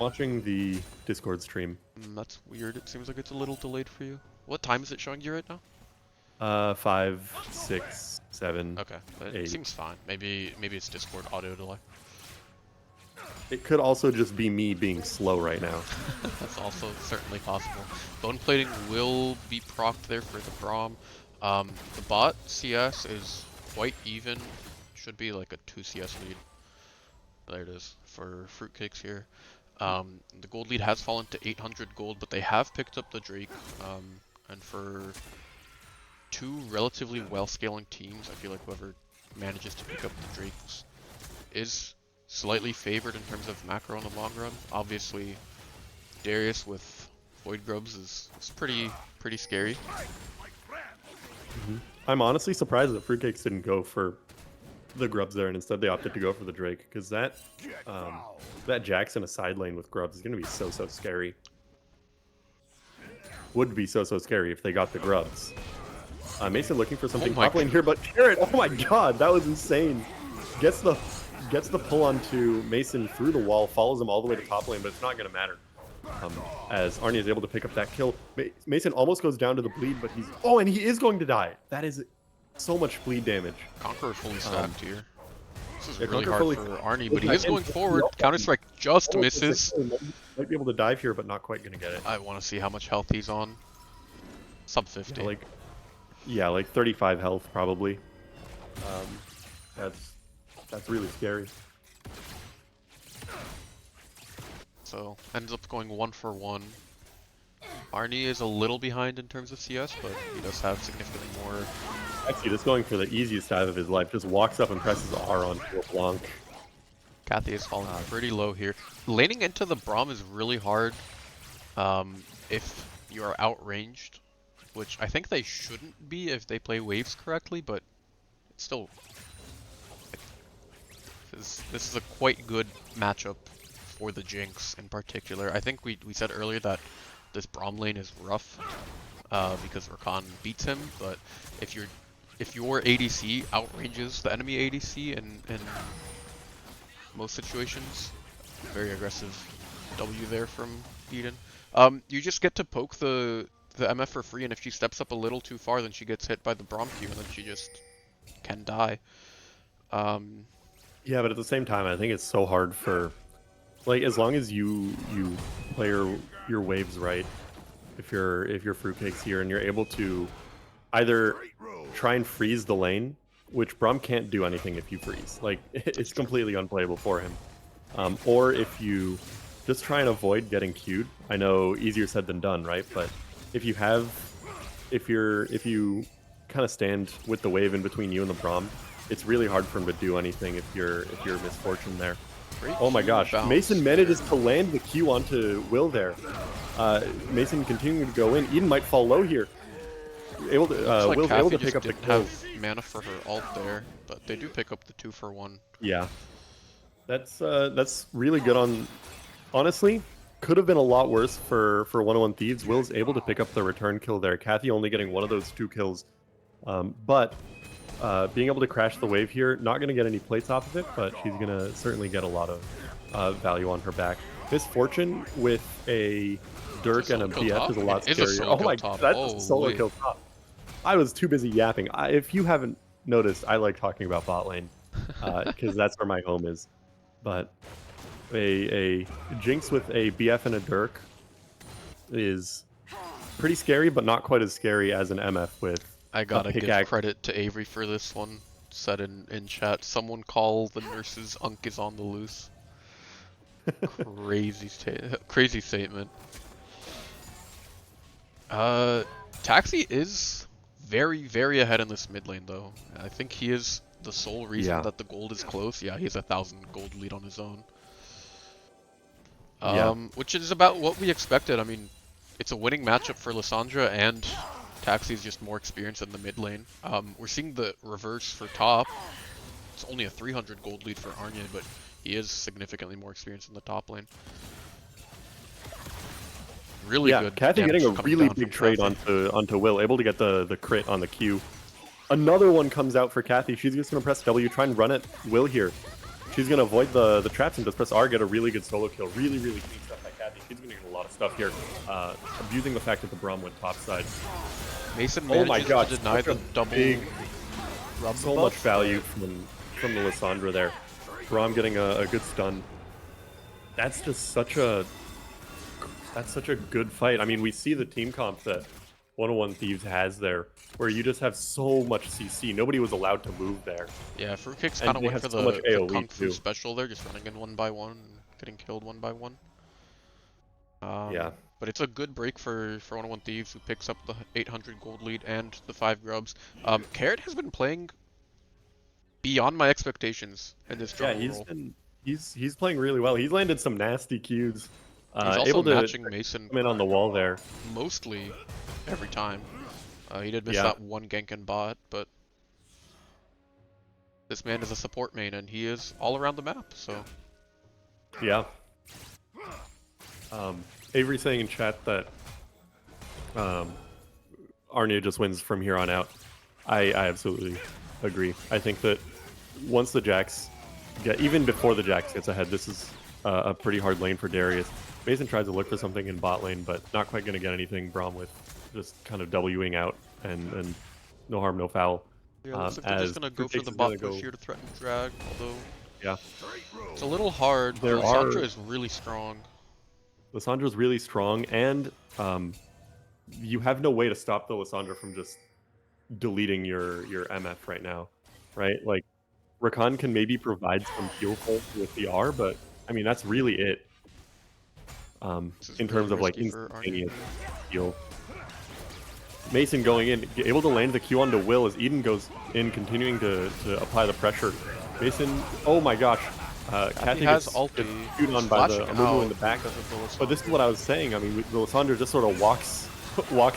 S2: Watching the Discord stream.
S1: That's weird. It seems like it's a little delayed for you. What time is it showing you right now?
S2: 5, 6, 7.
S1: Okay, it
S2: 8.
S1: seems fine. Maybe it's Discord audio delay.
S2: It could also just be me being slow right now.
S1: That's also certainly possible. Bone plating will be procced there for the Braum. The bot CS is quite even. Should be like a 2 CS lead. There it is for Fruitcakes here. The gold lead has fallen to 800 gold, but they have picked up the Drake. And for two relatively well-scaling teams, I feel like whoever manages to pick up the Drakes is slightly favored in terms of macro in the long run. Obviously, Darius with Void Grubs is pretty scary.
S2: I'm honestly surprised that Fruitcakes didn't go for the Grubs there, and instead they opted to go for the Drake, because that Jax in a side lane with Grubs is going to be so scary. Would be so scary if they got the Grubs. Mason looking for something top lane here, but Carrot, oh my god, that was insane. Gets the pull onto Mason through the wall, follows him all the way to top lane, but it's not going to matter. As Arnie is able to pick up that kill. Mason almost goes down to the bleed, but and he is going to die. That is So much bleed damage.
S1: Conqueror fully stacked here. This is
S2: Yeah,
S1: really
S2: Conqueror
S1: hard
S2: fully
S1: for Arnie, but
S2: looking
S1: he
S2: back
S1: is
S2: in,
S1: going forward. Counter-Strike just
S2: almost looks
S1: misses.
S2: like might be able to dive here, but not quite gonna get it.
S1: I want to see how much health he's on. Sub 50.
S2: Like 35 health probably. That's really scary.
S1: So ends up going 1 for 1. Arnie is a little behind in terms of CS, but he does have significantly more.
S2: Actually, just going for the easiest dive of his life. Just walks up and presses R on a Blanc.
S1: Kathy is falling pretty low here. Laning into the Braum is really hard if you are outranged, which I think they shouldn't be if they play waves correctly, but it's still... This is a quite good matchup for the Jinx in particular. I think we said earlier that this Braum lane is rough because Rakan beats him, but if your ADC outranges the enemy ADC in most situations, very aggressive W there from Eden. You just get to poke the MF for free, and if she steps up a little too far, then she gets hit by the Braum Q, and then she just can die.
S2: Yeah, but at the same time, I think it's so hard for, like, as long as you play your waves right, if you're fruitcakes here and you're able to either try and freeze the lane, which Braum can't do anything if you freeze. Like, it's completely unplayable for him. Or if you just try and avoid getting queued. I know easier said than done, right? But if you kind of stand with the wave in between you and the Braum, it's really hard for him to do anything if you're misfortune there.
S1: Great
S2: Oh my gosh, Mason
S1: there.
S2: manages to land the Q onto Will there. Mason continuing to go in. Eden might fall low here. Will's able to pick up the kill.
S1: Have mana for her ult there, but they do pick up the 2 for 1.
S2: Yeah, that's really good on. Honestly, could have been a lot worse for 101 Thieves. Will's able to pick up the return kill there. Kathy only getting one of those 2 kills, but being able to crash the wave here, not going to get any plates off of it, but she's going to certainly get a lot of value on her back. Misfortune with a Dirk and a BF is a lot scarier. Oh my god, that's a solo kill top. I was too busy yapping. If you haven't noticed, I like talking about bot lane because that's where my home is. But a Jinx with a BF and a Dirk is pretty scary, but not quite as scary as an MF with
S1: I gotta give credit to Avery for this one. Said in chat, someone call the nurses Unk is on the loose. Crazy statement. Taxi is very, very ahead in this mid lane though. I think he is the sole reason that the gold is close. Yeah, he has 1,000 gold lead on his own. Which is about what we expected. I mean, it's a winning matchup for Lissandra, and Taxi is just more experienced in the mid lane. We're seeing the reverse for top. It's only a 300 gold lead for Arnie, but he is significantly more experienced in the top lane. Really good.
S2: Kathy getting a really big trade onto Will, able to get the crit on the Q. Another one comes out for Kathy. She's just gonna press W, try and run at Will here. She's gonna avoid the traps and just press R, get a really good solo kill. Really clean stuff by Kathy. She's gonna get a lot of stuff here. Abusing the fact that the Braum went topside.
S1: Mason manages to deny the double rub
S2: so much value from the Lissandra there. Braum getting a good stun. That's just such a good fight. I mean, we see the team comp that 101 Thieves has there, where you just have so much CC. Nobody was allowed to move there.
S1: Yeah, Fruitcake's kind of went for the Kung Fu special there, just running in 1 by 1 and getting killed 1 by 1.
S2: Yeah.
S1: But it's a good break for 101 Thieves, who picks up the 800 gold lead and the 5 grubs. Carrot has been playing beyond my expectations in this jungle role.
S2: He's playing really well. He's landed some nasty Qs.
S1: He's also
S2: able to
S1: matching Mason
S2: come in on the wall there.
S1: Mostly every time. He did miss that one gank and bot, but this man is a support main and he is all around the map, so.
S2: Yeah. Avery saying in chat that Arnia just wins from here on out. I absolutely agree. I think that once the Jax even before the Jax gets ahead, this is a pretty hard lane for Darius. Mason tries to look for something in bot lane, but not quite going to get anything. Braum with just kind of Wing out and no harm, no foul.
S1: Yeah, looks like they're just
S2: as
S1: gonna go for
S2: Fruitcakes
S1: the
S2: is gonna
S1: bot push
S2: go.
S1: here to threaten drag, although
S2: Yeah,
S1: it's a little hard.
S2: there
S1: Lissandra
S2: are.
S1: is really strong.
S2: Lissandra's really strong, and you have no way to stop the Lissandra from just deleting your MF right now, right? Like Rakan can maybe provide some heal pulse with the R, but I mean that's really it.
S1: This is
S2: In
S1: really
S2: terms of like
S1: risky for Arnie.
S2: instantaneous heal. Mason going in, able to land the Q onto Will as Eden goes in, continuing to apply the pressure. Mason, oh my gosh, Kathy
S1: has
S2: gets
S1: ulti.
S2: queued on
S1: He's
S2: by the
S1: flashing
S2: Amumu in the
S1: out
S2: back.
S1: because of the
S2: But this is
S1: Lissandra.
S2: what I was saying. I mean, the Lissandra just sort of walks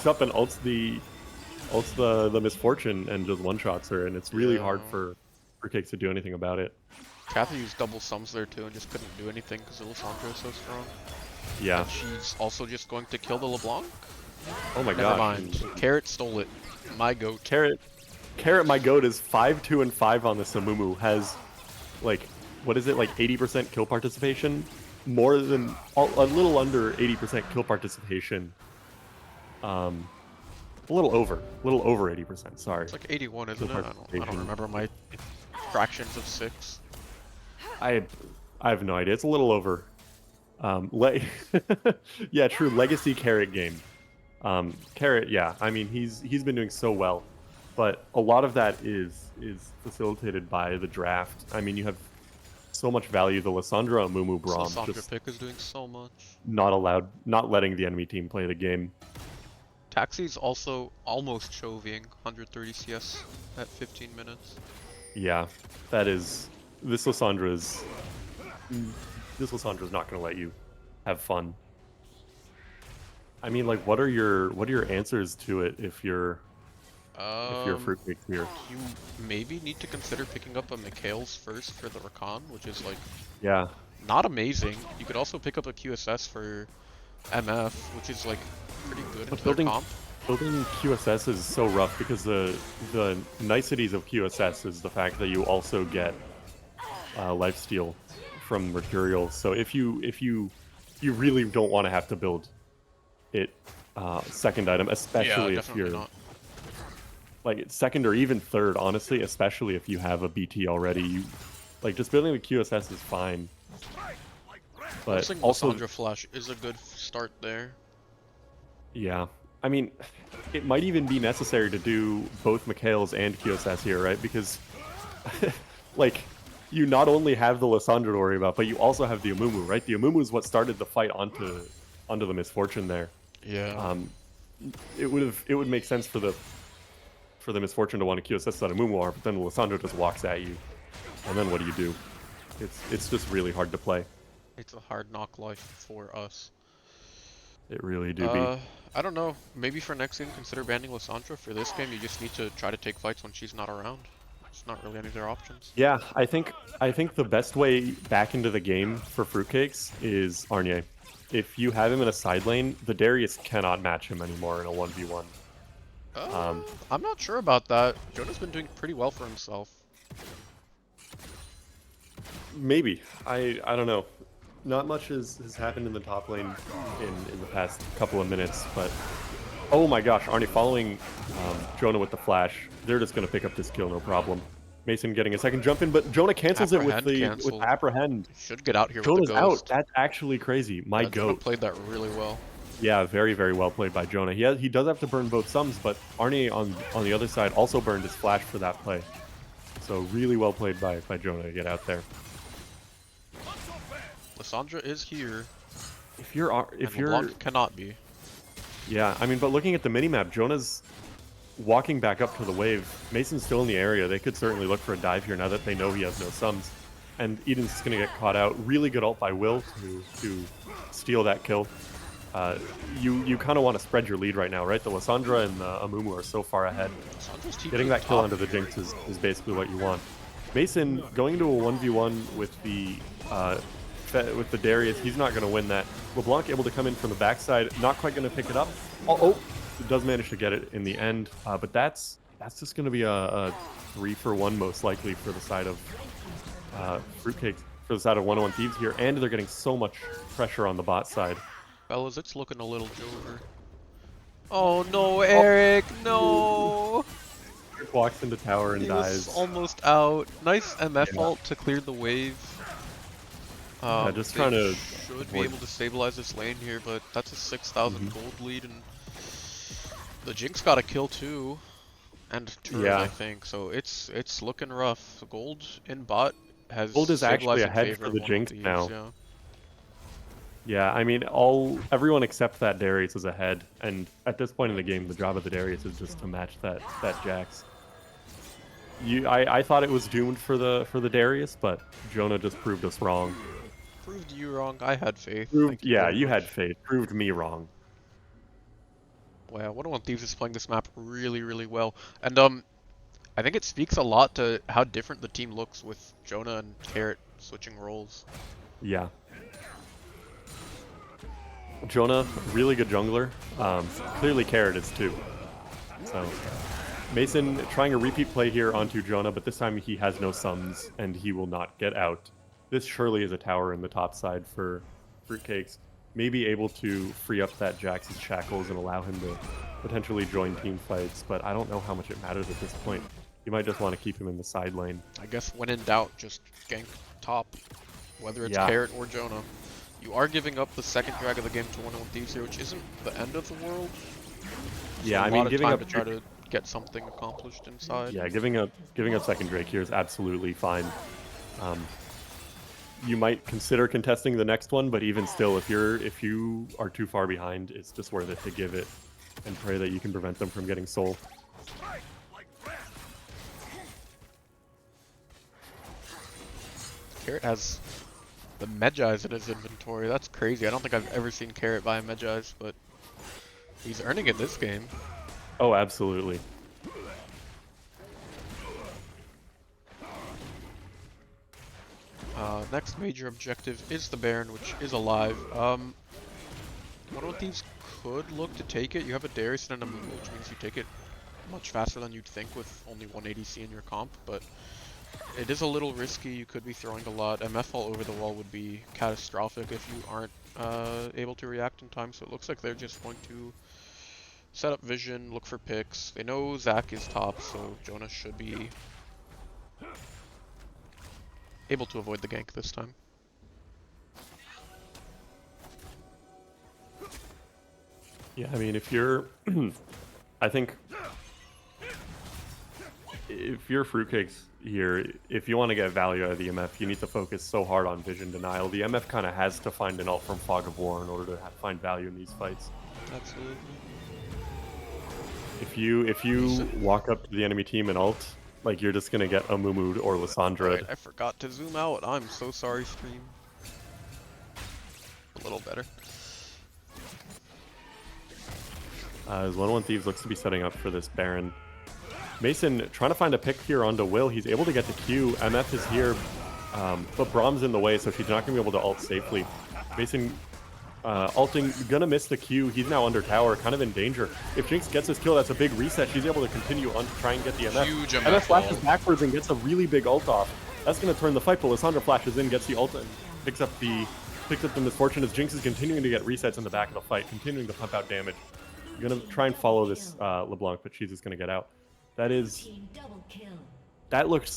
S2: up and ults the misfortune and just one shots her, and it's really hard
S1: Yeah.
S2: for Cakes to do anything about it.
S1: Kathy used double sums there too and just couldn't do anything because the Lissandra is so strong.
S2: Yeah.
S1: And she's also just going to kill the LeBlanc?
S2: Oh my
S1: Never
S2: gosh.
S1: mind. Carrot stole it. My goat.
S2: Carrot, my goat is 5-2 and 5 on this Amumu. Has like, what is it, like 80% kill participation? More than a little under 80% kill participation. A little over 80%. Sorry.
S1: It's like 81, isn't it?
S2: Kill
S1: I don't
S2: participation.
S1: remember my fractions of 6.
S2: I have no idea. It's a little over. Yeah, true. Legacy Carrot game. Carrot, yeah. I mean, he's been doing so well, but a lot of that is facilitated by the draft. I mean, you have so much value. The Lissandra Amumu
S1: This
S2: Braum
S1: Lissandra
S2: just
S1: pick is doing so much.
S2: not letting the enemy team play the game.
S1: Taxi's also almost chovying 130 CS at 15 minutes.
S2: Yeah, that is this Lissandra's not going to let you have fun. I mean, like, what are your answers to it if you're Fruitcake here?
S1: You maybe need to consider picking up a Mikhail's first for the Rakan, which is like
S2: Yeah,
S1: not amazing. You could also pick up a QSS for MF, which is like pretty good
S2: but
S1: into their comp.
S2: building QSS is so rough because the niceties of QSS is the fact that you also get lifesteal from Mercurial. So if you really don't want to have to build it second item, especially
S1: Yeah,
S2: if
S1: definitely
S2: you're
S1: not.
S2: like second or even third, honestly, especially if you have a BT already. You like just building the QSS is fine. But
S1: Forcing
S2: also,
S1: Lissandra Flash is a good start there.
S2: yeah, I mean, it might even be necessary to do both Mikhail's and QSS here, right? Because, like, you not only have the Lissandra to worry about, but you also have the Amumu, right? The Amumu is what started the fight onto the misfortune there.
S1: Yeah.
S2: It would make sense for the misfortune to want to QSS that Amumu are, but then the Lissandra just walks at you, and then what do? It's just really hard to play.
S1: It's a hard knock life for us.
S2: It really do be.
S1: I don't know. Maybe for next game, consider banning Lissandra. For this game, you just need to try to take fights when she's not around. It's not really any of their options.
S2: Yeah, I think the best way back into the game for Fruitcakes is Arnie. If you have him in a side lane, the Darius cannot match him anymore in a 1v1.
S1: I'm not sure about that. Jonah's been doing pretty well for himself.
S2: Maybe. I don't know. Not much has happened in the top lane in the past couple of minutes, but oh my gosh, Arnie following Jonah with the flash. They're just going to pick up this kill, no problem. Mason getting a second jump in, but Jonah cancels it with apprehend.
S1: Should get out here
S2: Jonah's
S1: with the ghost.
S2: out. That's actually crazy. My
S1: Jonah
S2: goat.
S1: played that really well.
S2: Yeah, very, very well played by Jonah. He does have to burn both sums, but Arnie on the other side also burned his flash for that play. So really well played by Jonah to get out there.
S1: Lissandra is here.
S2: If you're
S1: LeBlanc cannot be.
S2: Yeah, I mean, but looking at the minimap, Jonah's walking back up to the wave. Mason's still in the area. They could certainly look for a dive here now that they know he has no sums. And Eden's just going to get caught out. Really good ult by Will to steal that kill. You kind of want to spread your lead right now, right? The Lissandra and the Amumu are so far ahead. Getting that kill onto the Jinx is basically what you want. Mason going into a 1v1 with the Darius, he's not going to win that. LeBlanc able to come in from the backside, not quite going to pick it up. Oh, does manage to get it in the end, but that's just going to be a 3-for-1 most likely for the side of Fruitcake, for the side of 101 Thieves here, and they're getting so much pressure on the bot side.
S1: Fellas, it's looking a little Jover. Oh no, Eric, no!
S2: walks into tower and
S1: He
S2: dies.
S1: was almost out. Nice MF
S2: Yeah.
S1: ult to clear the wave.
S2: Yeah, just
S1: They
S2: trying to
S1: should be
S2: avoid-
S1: able to stabilize this lane here, but that's a 6,000
S2: Mhm.
S1: gold lead, and the Jinx got a kill too, and turret I
S2: Yeah.
S1: think. So it's looking rough. Gold in bot has
S2: Gold is actually
S1: stabilized in
S2: ahead
S1: favor
S2: for
S1: of
S2: the
S1: one of
S2: Jinx
S1: Thieves.
S2: now.
S1: Yeah.
S2: Yeah, I mean, everyone except that Darius is ahead, and at this point in the game, the job of the Darius is just to match that Jax. I thought it was doomed for the Darius, but Jonah just proved us wrong.
S1: Proved you wrong. I had faith.
S2: Proved,
S1: Thank you
S2: yeah,
S1: very
S2: you
S1: much.
S2: had faith. Proved me wrong.
S1: Wow, 101 Thieves is playing this map really, really well. And I think it speaks a lot to how different the team looks with Jonah and Carrot switching roles.
S2: Yeah. Jonah, really good jungler. Clearly Carrot is too. So Mason trying a repeat play here onto Jonah, but this time he has no sums and he will not get out. This surely is a tower in the top side for Fruitcakes. Maybe able to free up that Jax's shackles and allow him to potentially join team fights, but I don't know how much it matters at this point. You might just want to keep him in the side lane.
S1: I guess when in doubt, just gank top, whether it's
S2: Yeah.
S1: Carrot or Jonah. You are giving up the second drag of the game to 101 Thieves here, which isn't the end of the world.
S2: Yeah,
S1: So
S2: I
S1: a
S2: mean,
S1: lot of
S2: giving
S1: time
S2: up
S1: to try to get something accomplished inside.
S2: Yeah, giving up second Drake here is absolutely fine. You might consider contesting the next one, but even still, if you are too far behind, it's just worth it to give it and pray that you can prevent them from getting soul.
S1: Carrot has the Medjais in his inventory. That's crazy. I don't think I've ever seen Carrot buy Medjais, but he's earning it this game.
S2: Oh, absolutely.
S1: Next major objective is the Baron, which is alive. One of these could look to take it. You have a Darius and a Mumu, which means you take it much faster than you'd think with only 180C in your comp, but it is a little risky. You could be throwing a lot. MF all over the wall would be catastrophic if you aren't able to react in time, so it looks like they're just going to set up vision, look for picks. They know Zac is top, so Jonah should be able to avoid the gank this time.
S2: Yeah, I mean, if you're, I think, if you're Fruitcakes here, if you want to get value out of the MF, you need to focus so hard on vision denial. The MF kind of has to find an ult from Fog of War in order to find value in these fights.
S1: Absolutely.
S2: If you walk up to the enemy team and ult, like you're just gonna get a Mumu or Lissandra.
S1: Right, I forgot to zoom out. I'm so sorry, stream. A little better.
S2: As 101 Thieves looks to be setting up for this Baron. Mason trying to find a pick here onto Will. He's able to get the Q. MF is here, but Brahm's in the way, so she's not going to be able to ult safely. Mason ulting, gonna miss the Q. He's now under tower, kind of in danger. If Jinx gets his kill, that's a big reset. She's able to continue on to try and get the MF.
S1: Huge
S2: MF flashes
S1: ult.
S2: backwards and gets a really big ult off. That's going to turn the fight, but Lissandra flashes in, gets the ult, and picks up the misfortune as Jinx is continuing to get resets in the back of the fight, continuing to pump out damage. I'm going to try and follow this LeBlanc, but she's just going to get out. That looked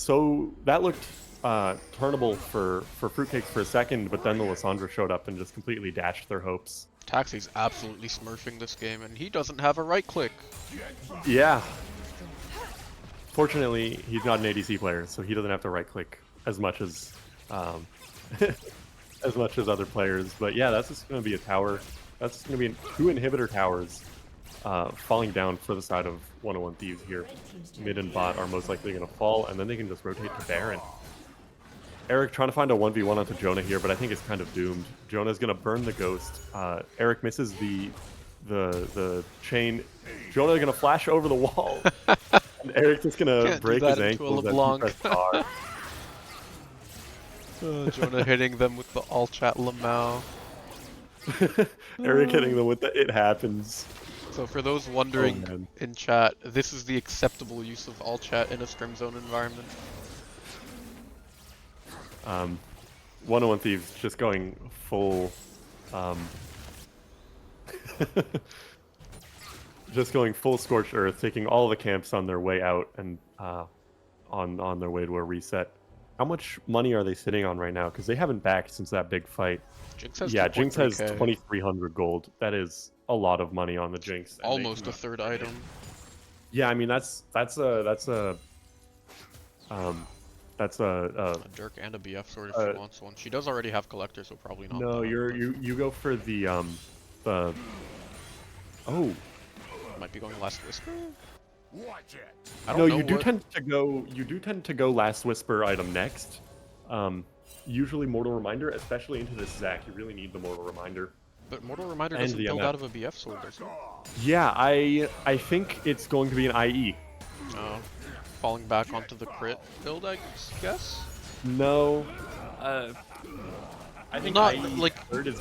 S2: turnable for Fruitcakes for a second, but then the Lissandra showed up and just completely dashed their hopes.
S1: Taxi's absolutely smurfing this game, and he doesn't have a right click.
S2: Yeah. Fortunately, he's not an ADC player, so he doesn't have to right click as much as as much as other players. But yeah, that's just going to be a tower. That's just going to be 2 inhibitor towers falling down for the side of 101 Thieves here. Mid and bot are most likely going to fall, and then they can just rotate to Baron. Eric trying to find a 1v1 onto Jonah here, but I think it's kind of doomed. Jonah's going to burn the ghost. Eric misses the chain. Jonah going to flash over the wall. And Eric's just going to break his ankles as he press R.
S1: Jonah hitting them with the all chat Lamau.
S2: Eric hitting them with the it happens.
S1: So for those wondering in chat, this is the acceptable use of all chat in a scrim zone environment.
S2: 101 Thieves just going full just going full scorched earth, taking all the camps on their way out and on their way to a reset. How much money are they sitting on right now? Because they haven't backed since that big fight.
S1: Jinx has
S2: Yeah, Jinx has
S1: 2.3k.
S2: 2,300 gold. That is a lot of money on the Jinx. And they
S1: Almost a
S2: can-
S1: third item.
S2: Yeah, I mean that's um
S1: A Dirk and a BF sword if
S2: uh,
S1: she wants one. She does already have collector, so probably not
S2: no,
S1: that, but
S2: you go for the oh
S1: might be going last whisper.
S4: Watch it.
S1: I
S2: no,
S1: don't know
S2: you do
S1: what-
S2: tend to go last whisper item next. Usually mortal reminder, especially into this Zac. You really need the mortal reminder.
S1: But Mortal Reminder
S2: And
S1: doesn't
S2: the
S1: build
S2: MF.
S1: out of a BF sword, does it?
S2: Yeah, I think it's going to be an IE.
S1: Falling back onto the crit build, I guess?
S2: No, I think
S1: Not,
S2: IE
S1: like-
S2: third is.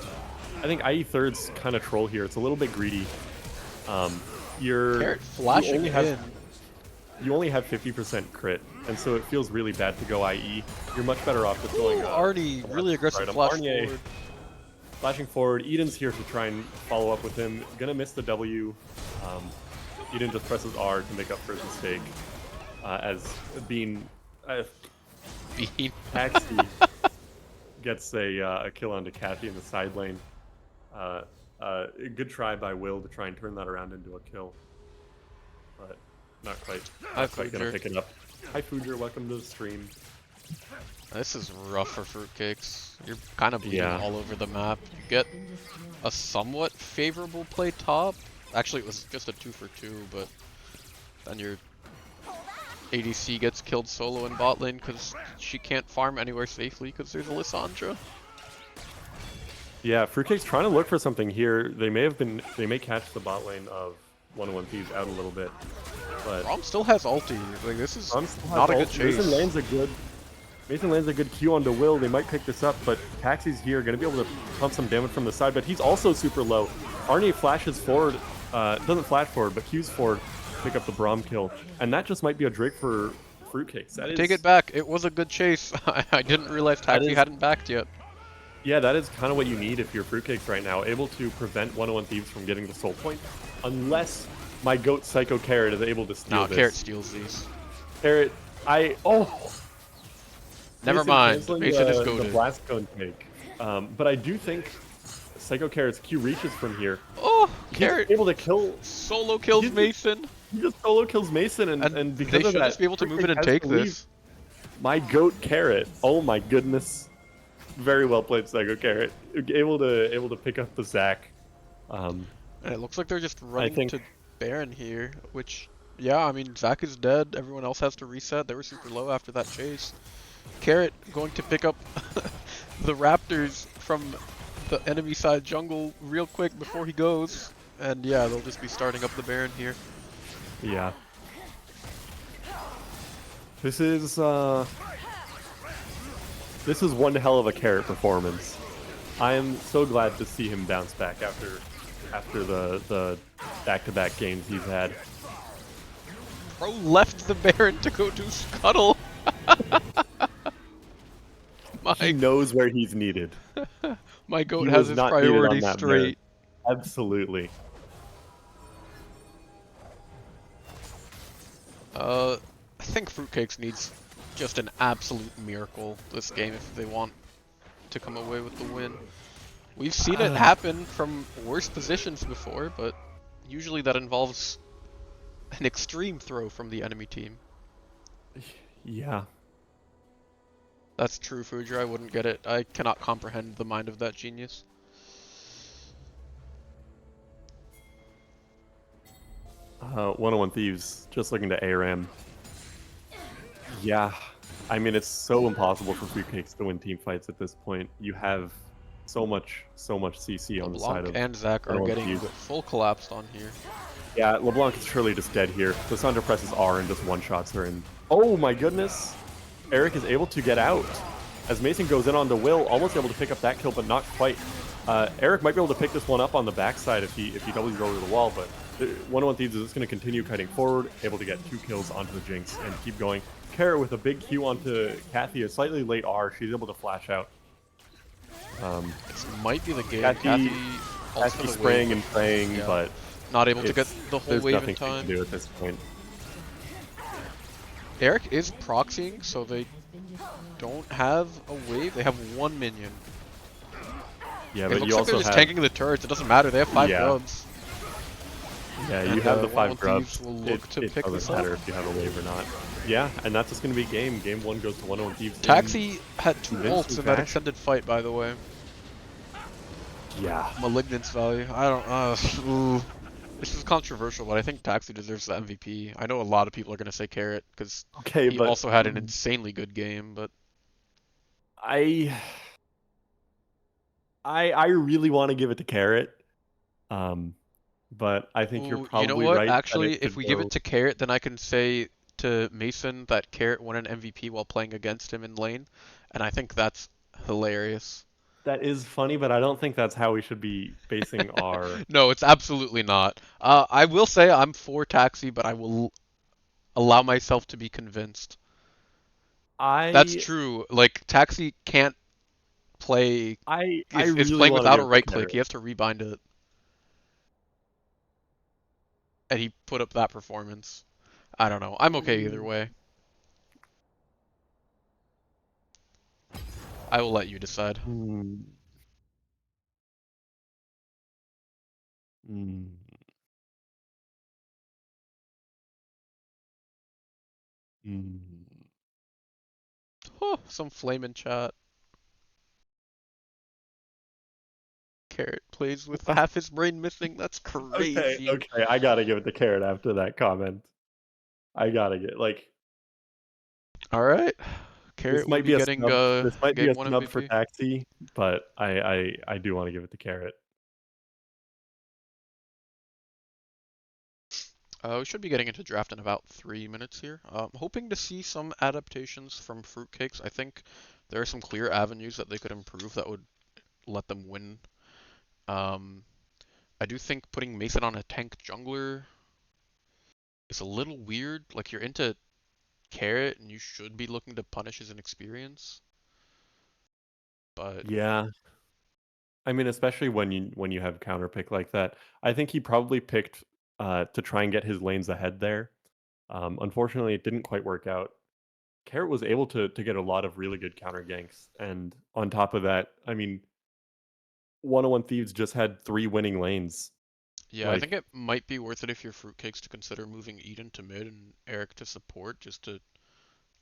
S2: I think IE third's kind of troll here. It's a little bit greedy. You're
S1: Carrot flashing
S2: you only have,
S1: in.
S2: You only have 50% crit, and so it feels really bad to go IE. You're much better off just going.
S1: Arnie, really aggressive
S2: item.
S1: flash
S2: Arnie,
S1: forward.
S2: Flashing forward. Eden's here to try and follow up with him. Gonna miss the W. Eden just presses R to make up for his mistake. As being
S1: Bean.
S2: Taxi gets a kill onto Kathy in the side lane. A good try by Will to try and turn that around into a kill, but not quite. Not quite gonna
S1: Fujer.
S2: pick it up. Hi Fujer, welcome to the stream.
S1: This is rough for fruitcakes. You're kind of bleeding
S2: Yeah.
S1: all over the map. You get a somewhat favorable play top. Actually, it was just a 2-for-2, but then your ADC gets killed solo in bot lane because she can't farm anywhere safely because there's a Lissandra.
S2: Yeah, Fruitcake's trying to look for something here. They may catch the bot lane of 101 Thieves out a little bit, but
S1: Rom still has ulti. Like, this is
S2: Rom still has
S1: not a good
S2: ult.
S1: chase.
S2: Mason lands a good Q onto Will. They might pick this up, but Taxi's here, gonna be able to pump some damage from the side, but he's also super low. Arnie flashes forward, doesn't flash forward, but Q's forward to pick up the Braum kill, and that just might be a Drake for Fruitcakes. That is,
S1: Take it back. It was a good chase. I didn't realize Taxi
S2: is-
S1: hadn't backed yet.
S2: Yeah, that is kind of what you need if you're Fruitcakes right now, able to prevent 101 Thieves from getting the soul point, unless my goat Psycho Carrot is able to steal
S1: No,
S2: this.
S1: Carrot steals these.
S2: Carrot,
S1: Never
S2: Mason
S1: mind.
S2: canceling
S1: Mason is
S2: the
S1: goated.
S2: blast cone take. But I do think Psycho Carrot's Q reaches from here.
S1: Oh,
S2: He's
S1: Carrot
S2: able to kill.
S1: solo kills
S2: he's-
S1: Mason.
S2: He just solo kills Mason, and
S1: And
S2: because
S1: they
S2: of
S1: should
S2: that,
S1: just be able to move in and
S2: Fruitcake
S1: take
S2: has to leave.
S1: this.
S2: My goat Carrot. Oh my goodness. Very well played, Psycho Carrot. Able to pick up the Zac.
S1: And it looks like they're just running
S2: think-
S1: to Baron here, which, yeah, I mean, Zac is dead. Everyone else has to reset. They were super low after that chase. Carrot going to pick up the Raptors from the enemy side jungle real quick before he goes. And yeah, they'll just be starting up the Baron here.
S2: Yeah. This is one hell of a Carrot performance. I am so glad to see him bounce back after the back-to-back games he's had.
S1: Pro left the Baron to go do Scuttle.
S2: He knows where he's needed.
S1: My goat
S2: He
S1: has
S2: was
S1: his
S2: not needed on
S1: priorities
S2: that
S1: straight.
S2: Absolutely.
S1: I think Fruitcakes needs just an absolute miracle this game if they want to come away with the win. We've seen it happen from worse positions before, but usually that involves an extreme throw from the enemy team.
S2: Yeah.
S1: That's true, Fujer. I wouldn't get it. I cannot comprehend the mind of that genius.
S2: Uh, 101 Thieves, just looking to ARM. Yeah. I mean, it's so impossible for Fruitcakes to win team fights at this point. You have so much CC on the side
S1: LeBlanc
S2: of...
S1: and Zac are
S2: 101
S1: getting
S2: Thieves.
S1: full collapsed on here.
S2: Yeah, LeBlanc is surely just dead here. Lissandra presses R and just one-shots her in. Oh my goodness! Eric is able to get out. As Mason goes in on the Will, almost able to pick up that kill, but not quite. Eric might be able to pick this one up on the backside if he W's over the wall, but 101 Thieves is just going to continue kiting forward, able to get 2 kills onto the Jinx and keep going. Carrot with a big Q onto Kathy, a slightly late R, she's able to flash out.
S1: This might be the game.
S2: Kathy
S1: ults for the
S2: spraying
S1: win.
S2: and praying,
S1: Yeah.
S2: but
S1: Not able to get
S2: It's
S1: the whole
S2: there's
S1: wave in
S2: nothing she can
S1: time.
S2: do at this point.
S1: Eric is proxying, so they don't have a wave. They have one minion.
S2: Yeah,
S1: It
S2: but
S1: looks
S2: you
S1: like they're
S2: also
S1: just
S2: have
S1: tanking the turrets. It doesn't matter. They have 5
S2: yeah,
S1: grubs.
S2: yeah, you
S1: And
S2: have the 5
S1: 101 Thieves
S2: grubs.
S1: will
S2: It
S1: look to
S2: it
S1: pick
S2: doesn't
S1: this up.
S2: matter if you have a wave or not. Yeah, and that's just gonna be game. Game 1 goes to 101 Thieves in
S1: Taxi had 2
S2: convincing
S1: ults in that
S2: fashion.
S1: extended fight, by the way.
S2: Yeah.
S1: Malignance value. I don't. Ooh. This is controversial, but I think Taxi deserves the MVP. I know a lot of people are gonna say Carrot because
S2: Okay,
S1: he
S2: but
S1: also had an insanely good game, but
S2: I I really want to give it to Carrot. Um, but I think you're
S1: ooh, you know
S2: probably
S1: what?
S2: right that it
S1: Actually, if
S2: should
S1: we give it
S2: go.
S1: to Carrot, then I can say to Mason that Carrot won an MVP while playing against him in lane, and I think that's hilarious.
S2: That is funny, but I don't think that's how we should be basing our.
S1: No, it's absolutely not. I will say I'm for Taxi, but I will allow myself to be convinced. That's
S2: I
S1: true. Like Taxi can't play
S2: I
S1: if it's
S2: really
S1: playing
S2: want to
S1: without
S2: give
S1: a
S2: it to
S1: right click.
S2: Carrot.
S1: He has to rebind it, and he put up that performance. I don't know. I'm okay either
S2: Mm,
S1: way. I will let you decide.
S2: mm, mm, mm.
S1: Oh, some flame in chat. Carrot plays with half his brain missing. That's
S2: Okay,
S1: crazy.
S2: okay, I gotta give it to Carrot after that comment. I gotta get like
S1: All right. Carrot
S2: this
S1: will
S2: might
S1: be
S2: be a
S1: getting
S2: snub. This might be
S1: game
S2: a
S1: one
S2: snub for
S1: MVP.
S2: Taxi, but I do want to give it to Carrot.
S1: We should be getting into draft in about 3 minutes here. Hoping to see some adaptations from fruitcakes. I think there are some clear avenues that they could improve that would let them win. Um, I do think putting Mason on a tank jungler is a little weird. Like you're into Carrot and you should be looking to punish his inexperience, but
S2: Yeah, I mean, especially when you have counter pick like that, I think he probably picked to try and get his lanes ahead there. Unfortunately, it didn't quite work out. Carrot was able to get a lot of really good counter ganks, and on top of that, I mean, 101 Thieves just had 3 winning lanes.
S1: yeah, I think
S2: Like,
S1: it might be worth it if you're fruitcakes to consider moving Eden to mid and Eric to support just to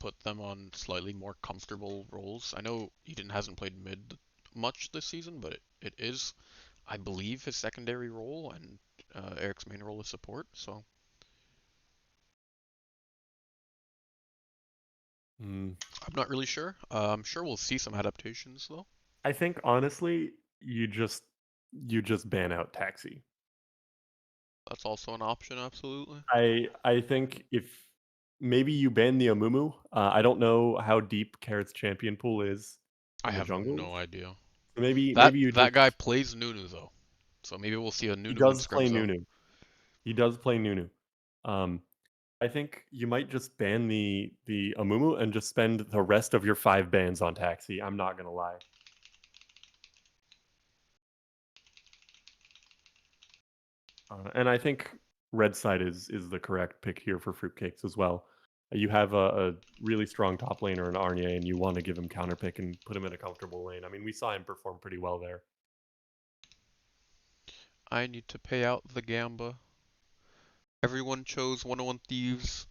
S1: put them on slightly more comfortable roles. I know Eden hasn't played mid much this season, but it is, I believe, his secondary role, and Eric's main role is support. So
S2: mm,
S1: I'm not really sure. I'm sure we'll see some adaptations though.
S2: I think honestly, you just ban out Taxi.
S1: That's also an option, absolutely.
S2: I think if maybe you ban the Amumu. I don't know how deep Carrot's champion pool is
S1: I
S2: in the
S1: have
S2: jungle.
S1: no idea. That
S2: Maybe you
S1: that guy
S2: just
S1: plays Nunu though, so maybe we'll see a
S2: he
S1: Nunu mid
S2: does play
S1: scrims though.
S2: Nunu. He does play Nunu. Um, I think you might just ban the Amumu and just spend the rest of your 5 bans on Taxi. I'm not gonna lie. And I think red side is the correct pick here for fruitcakes as well. You have a really strong top laner in Arnie, and you want to give him counter pick and put him in a comfortable lane. I mean, we saw him perform pretty well there.
S1: I need to pay out the Gamba. Everyone chose 101 Thieves,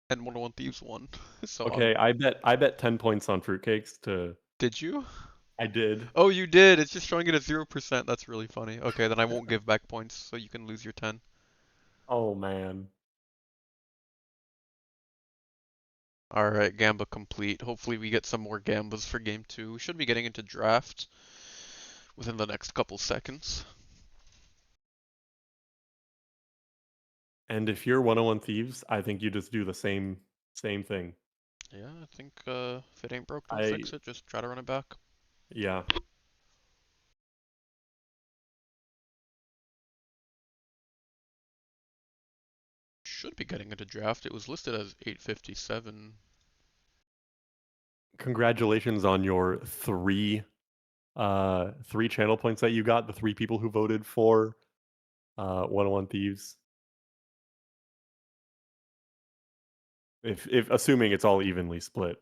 S1: and 101 Thieves won. So
S2: Okay, I bet 10 points on fruitcakes to.
S1: did you?
S2: I did.
S1: Oh, you did. It's just showing it at 0%. That's really funny. Okay, then I won't give back points, so you can lose your 10.
S2: Oh man.
S1: All right, Gamba complete. Hopefully we get some more Gambas for game 2. We should be getting into draft within the next couple seconds.
S2: And if you're 101 Thieves, I think you just do the same thing.
S1: Yeah, I think if it ain't broke, don't
S2: I
S1: fix it. Just try to run it back.
S2: yeah.
S1: Should be getting into draft. It was listed as 8:57.
S2: Congratulations on your 3 channel points that you got, the 3 people who voted for 101 Thieves. If assuming it's all evenly split.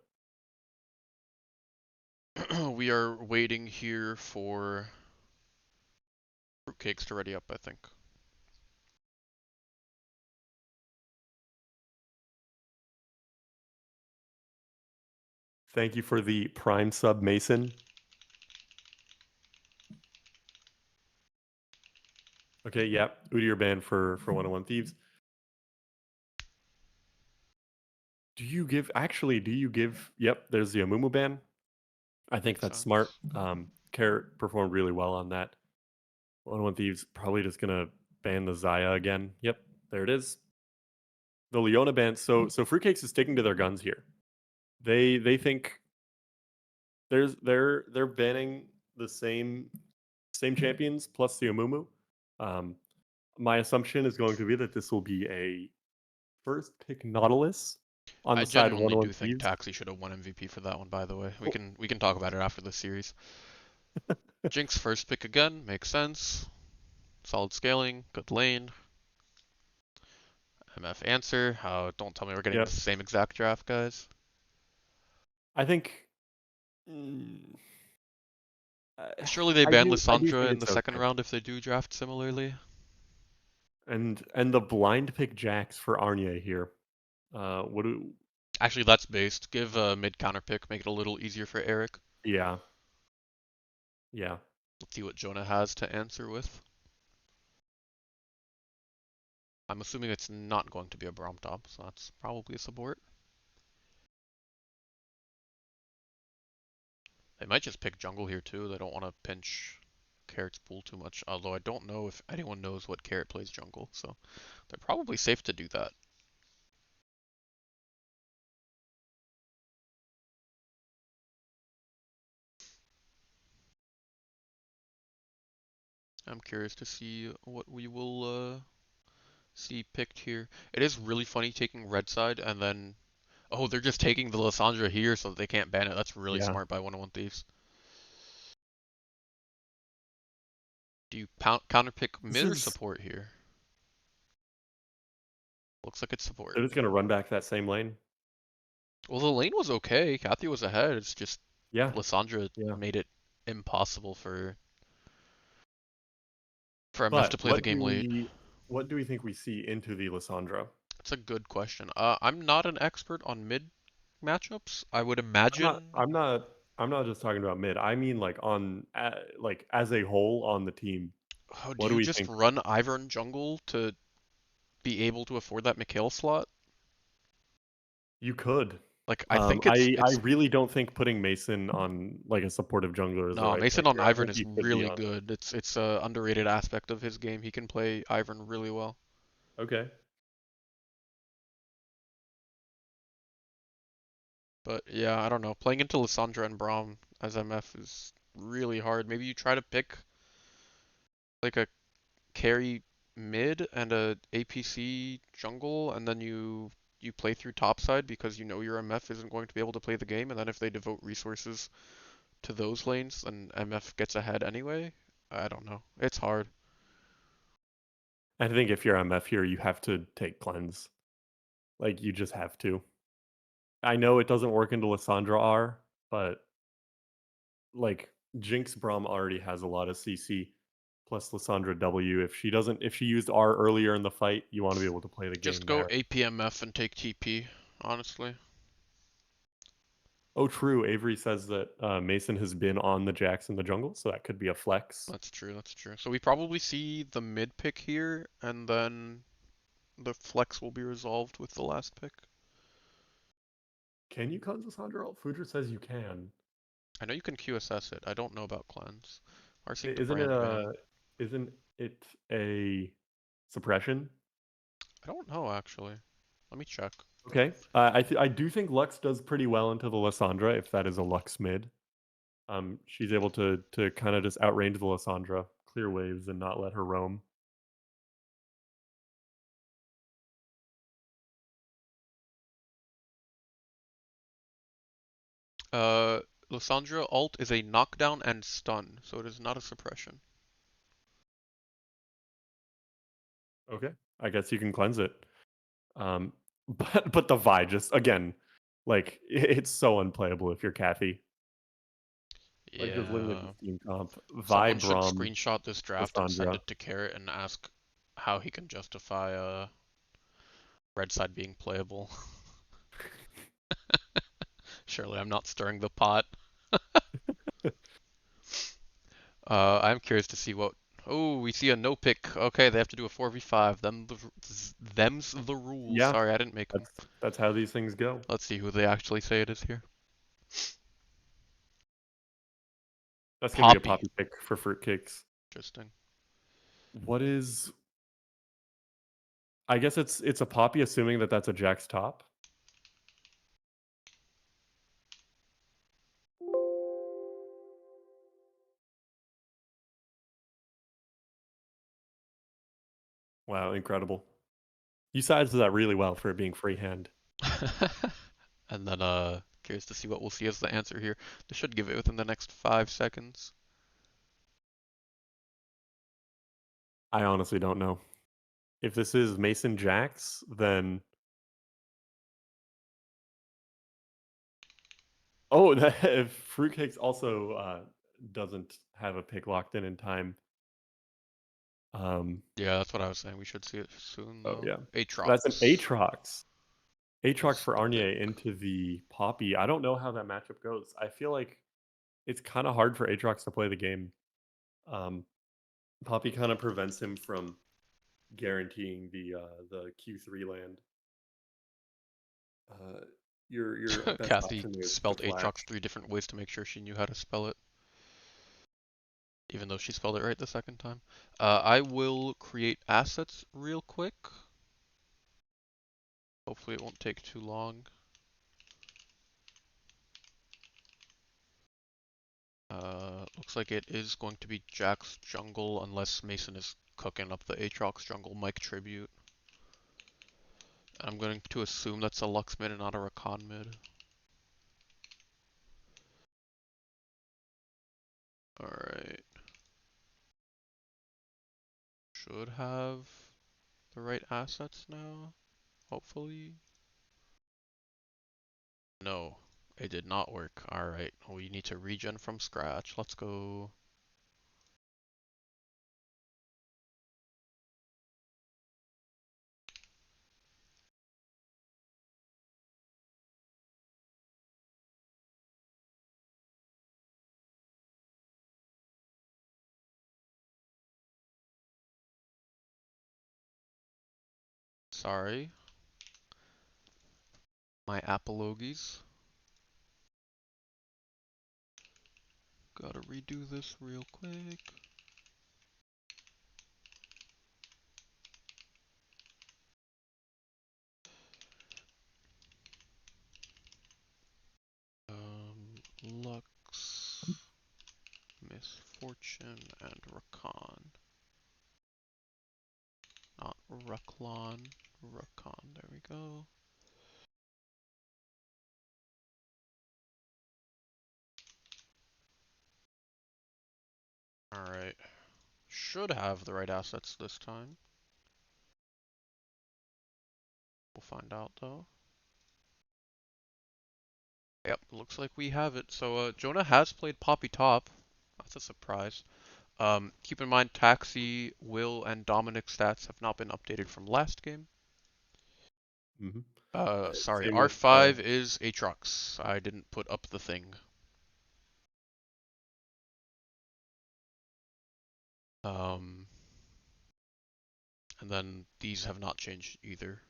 S1: We are waiting here for fruitcakes to ready up, I think.
S2: Thank you for the Prime sub, Mason. Okay, yeah. Udyr ban for 101 Thieves. Do you give yep, there's the Amumu ban. I think
S1: Makes
S2: that's
S1: sense.
S2: smart. Carrot performed really well on that. 101 Thieves probably just gonna ban the Zaya again. Yep, there it is. The Leona ban. So Fruitcakes is sticking to their guns here. They think they're banning the same champions plus the Amumu. Um, my assumption is going to be that this will be a first pick Nautilus on
S1: I
S2: the side of
S1: genuinely
S2: 101
S1: do think
S2: Thieves.
S1: Taxi should have won MVP for that one, by the way. We
S2: Oh,
S1: can talk about it after the series. Jinx first pick again, makes sense. Solid scaling, good lane. MF answer. Don't tell me we're getting the
S2: yep.
S1: same exact draft, guys.
S2: I think mm,
S1: Surely they
S2: I
S1: ban
S2: do
S1: Lissandra
S2: think
S1: in the
S2: it's
S1: second
S2: okay.
S1: round if they do draft similarly.
S2: And the blind pick Jax for Arnie here. What do
S1: Actually, that's based. Give a mid counter pick, make it a little easier for Eric.
S2: yeah. Yeah.
S1: Let's see what Jonah has to answer with. I'm assuming it's not going to be a Braum top, so that's probably a support. They might just pick jungle here too. They don't want to pinch Carrot's pool too much, although I don't know if anyone knows what Carrot plays jungle, so they're probably safe to do that. I'm curious to see what we will see picked here. It is really funny taking red side and then oh, they're just taking the Lissandra here so that they can't ban it. That's really
S2: Yeah.
S1: smart by 101 Thieves. Do you counter pick
S2: This
S1: mid or
S2: is
S1: support here? Looks like it's support.
S2: they're just gonna run back that same lane.
S1: Well, the lane was okay. Kathy was ahead. It's just
S2: Yeah.
S1: Lissandra
S2: Yeah.
S1: made it impossible for MF to
S2: But
S1: play the game late.
S2: what do we think we see into the Lissandra?
S1: That's a good question. I'm not an expert on mid matchups. I would
S2: I'm not
S1: imagine.
S2: I'm not I'm not just talking about mid. I mean like like as a whole on the team.
S1: Oh, do
S2: What do
S1: you
S2: we
S1: just
S2: think?
S1: run Ivern jungle to be able to afford that Mikhail slot?
S2: You could.
S1: Like, I think
S2: I
S1: it's
S2: really don't think putting Mason on like a supportive jungler is the
S1: no,
S2: right
S1: Mason
S2: pick
S1: on
S2: here. I
S1: Ivern
S2: think
S1: is
S2: he should be
S1: really
S2: on.
S1: good. It's a underrated aspect of his game. He can play Ivern really well.
S2: Okay.
S1: But yeah, I don't know. Playing into Lissandra and Braum as MF is really hard. Maybe you try to pick like a carry mid and a APC jungle, and then you play through topside because you know your MF isn't going to be able to play the game, and then if they devote resources to those lanes, then MF gets ahead anyway. I don't know. It's hard.
S2: I think if you're MF here, you have to take cleanse. Like you just have to. I know it doesn't work into Lissandra R, but like Jinx Braum already has a lot of CC plus Lissandra W. If she used R earlier in the fight, you want to be able to play the
S1: Just
S2: game
S1: go
S2: there.
S1: APMF and take TP, honestly.
S2: Oh, true. Avery says that Mason has been on the Jax in the jungle, so that could be a flex.
S1: That's true, that's true. So we probably see the mid pick here, and then the flex will be resolved with the last pick.
S2: Can you cleanse Lissandra ult? Foodra says you can.
S1: I know you can QSS it. I don't know about cleanse. Are seeing the
S2: Isn't it
S1: brand ban.
S2: a suppression?
S1: I don't know actually. Let me check.
S2: Okay. I do think Lux does pretty well into the Lissandra if that is a Lux mid. She's able to kind of just outrange the Lissandra, clear waves, and not let her roam.
S1: Uh, Lissandra ult is a knockdown and stun, so it is not a suppression.
S2: Okay, I guess you can cleanse it. Um, but the Vi just again, like it's so unplayable if you're Kathy. Like just looking at the
S1: Yeah.
S2: Steam comp, Vi,
S1: Someone should
S2: Brom,
S1: screenshot this draft and send
S2: Lissandra.
S1: it to Carrot and ask how he can justify red side being playable. Surely I'm not stirring the pot. I'm curious to see what. Oh, we see a no pick. Okay, they have to do a 4v5. Them's the rules.
S2: Yeah,
S1: Sorry, I didn't make them.
S2: that's how these things go.
S1: Let's see who they actually say it is here.
S2: That's gonna be a
S1: Poppy.
S2: poppy pick for fruitcakes.
S1: Interesting.
S2: What is? I guess it's a poppy, assuming that that's a Jack's top. Wow, incredible. You sized that really well for it being freehand.
S1: And then curious to see what we'll see as the answer here. They should give it within the next 5 seconds.
S2: I honestly don't know. If this is Mason Jacks, then oh, if fruitcakes also doesn't have a pick locked in time.
S1: Yeah, that's what I was saying. We should see it soon
S2: Oh
S1: though.
S2: yeah, that's an
S1: Aatrox.
S2: Aatrox. Aatrox for
S1: The pick.
S2: Arnier into the Poppy. I don't know how that matchup goes. I feel like it's kind of hard for Aatrox to play the game. Um, Poppy kind of prevents him from guaranteeing the Q3 land. Uh, your best
S1: Kathy
S2: option is to
S1: spelled
S2: flash.
S1: Aatrox 3 different ways to make sure she knew how to spell it, even though she spelled it right the second time. I will create assets real quick. Hopefully it won't take too long. Looks like it is going to be Jack's jungle unless Mason is cooking up the Aatrox jungle Mike tribute. I'm going to assume that's a Lux mid and not a Rakan mid. Alright. Should have the right assets now, hopefully. No, it did not work. Alright, we need to regen from scratch. Let's go. Sorry. My apologies. Gotta redo this real quick. Lux, Misfortune, and Rakan. Not Ruklon. Rakan, there we go. Alright. Should have the right assets this time. We'll find out though. Yep, looks like we have it. So Jonah has played Poppy Top. That's a surprise. Keep in mind Taxi, Will, and Dominic's stats have not been updated from last game.
S2: Mm-hmm.
S1: Sorry,
S2: Same with
S1: R5 is Aatrox. I didn't put up the thing. And then these have not changed either.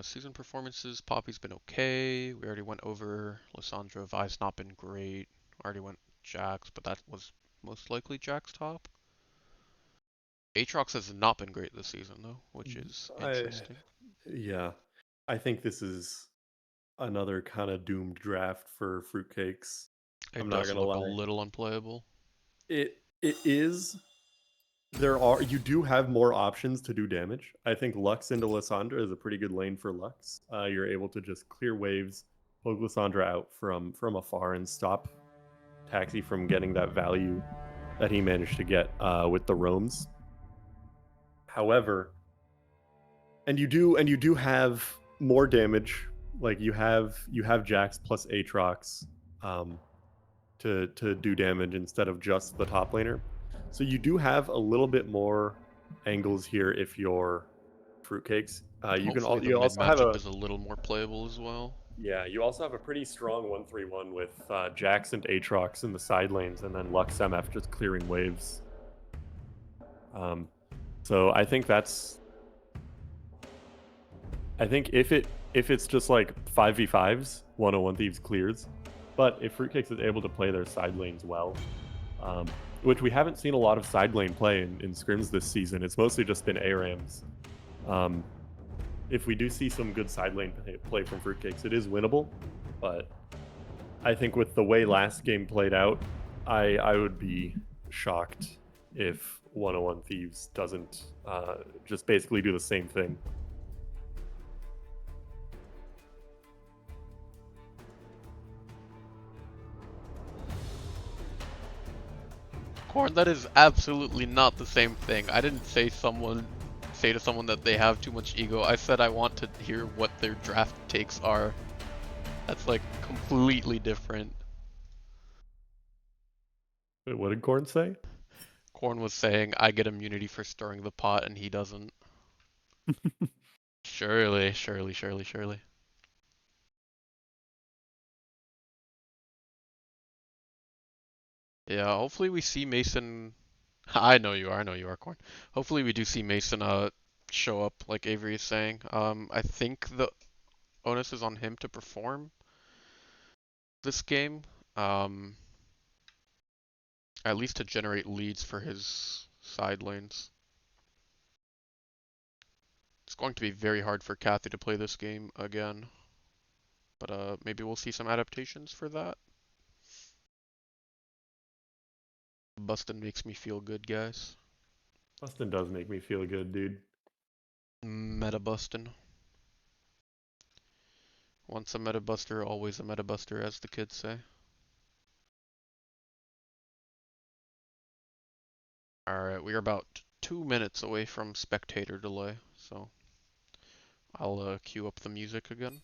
S1: Season performances, Poppy's been okay. We already went over Lissandra. Vi's not been great. Already went Jax, but that was most likely Jack's top. Aatrox has not been great this season though, which is interesting.
S2: Yeah, I think this is another kind of doomed draft for fruitcakes. I'm
S1: It
S2: not
S1: does
S2: gonna
S1: look a
S2: lie.
S1: little unplayable.
S2: It is. You do have more options to do damage. I think Lux into Lissandra is a pretty good lane for Lux. You're able to just clear waves, poke Lissandra out from afar, and stop Taxi from getting that value that he managed to get with the roams. However, and you do have more damage. Like you have Jax plus Aatrox to do damage instead of just the top laner. So you do have a little bit more angles here if you're fruitcakes.
S1: Hopefully the
S2: You
S1: mid
S2: also have
S1: matchup
S2: a
S1: is a little more playable as well.
S2: yeah, you also have a pretty strong 1-3-1 with Jax and Aatrox in the side lanes, and then Lux MF just clearing waves. So I think if it's just like 5v5s, 101 Thieves clears. But if Fruitcakes is able to play their side lanes well, um, which we haven't seen a lot of side lane play in scrims this season, it's mostly just been ARAMs. If we do see some good side lane play from Fruitcakes, it is winnable. But I think with the way last game played out, I would be shocked if 101 Thieves doesn't just basically do the same thing.
S1: Corn, that is absolutely not the same thing. I didn't say to someone that they have too much ego. I said I want to hear what their draft takes are. That's like completely different.
S2: Wait, what did Corn say?
S1: Corn was saying I get immunity for stirring the pot and he doesn't. Surely, surely, surely, surely. Yeah, hopefully we see Mason. I know you are, Corn. Hopefully we do see Mason show up like Avery is saying. I think the onus is on him to perform this game. At least to generate leads for his side lanes. It's going to be very hard for Kathy to play this game again. But maybe we'll see some adaptations for that. Bustin makes me feel good, guys.
S2: Bustin does make me feel good, dude.
S1: Meta Bustin. Once a meta buster, always a meta buster, as the kids say. Alright, we are about 2 minutes away from spectator delay, so I'll cue up the music again.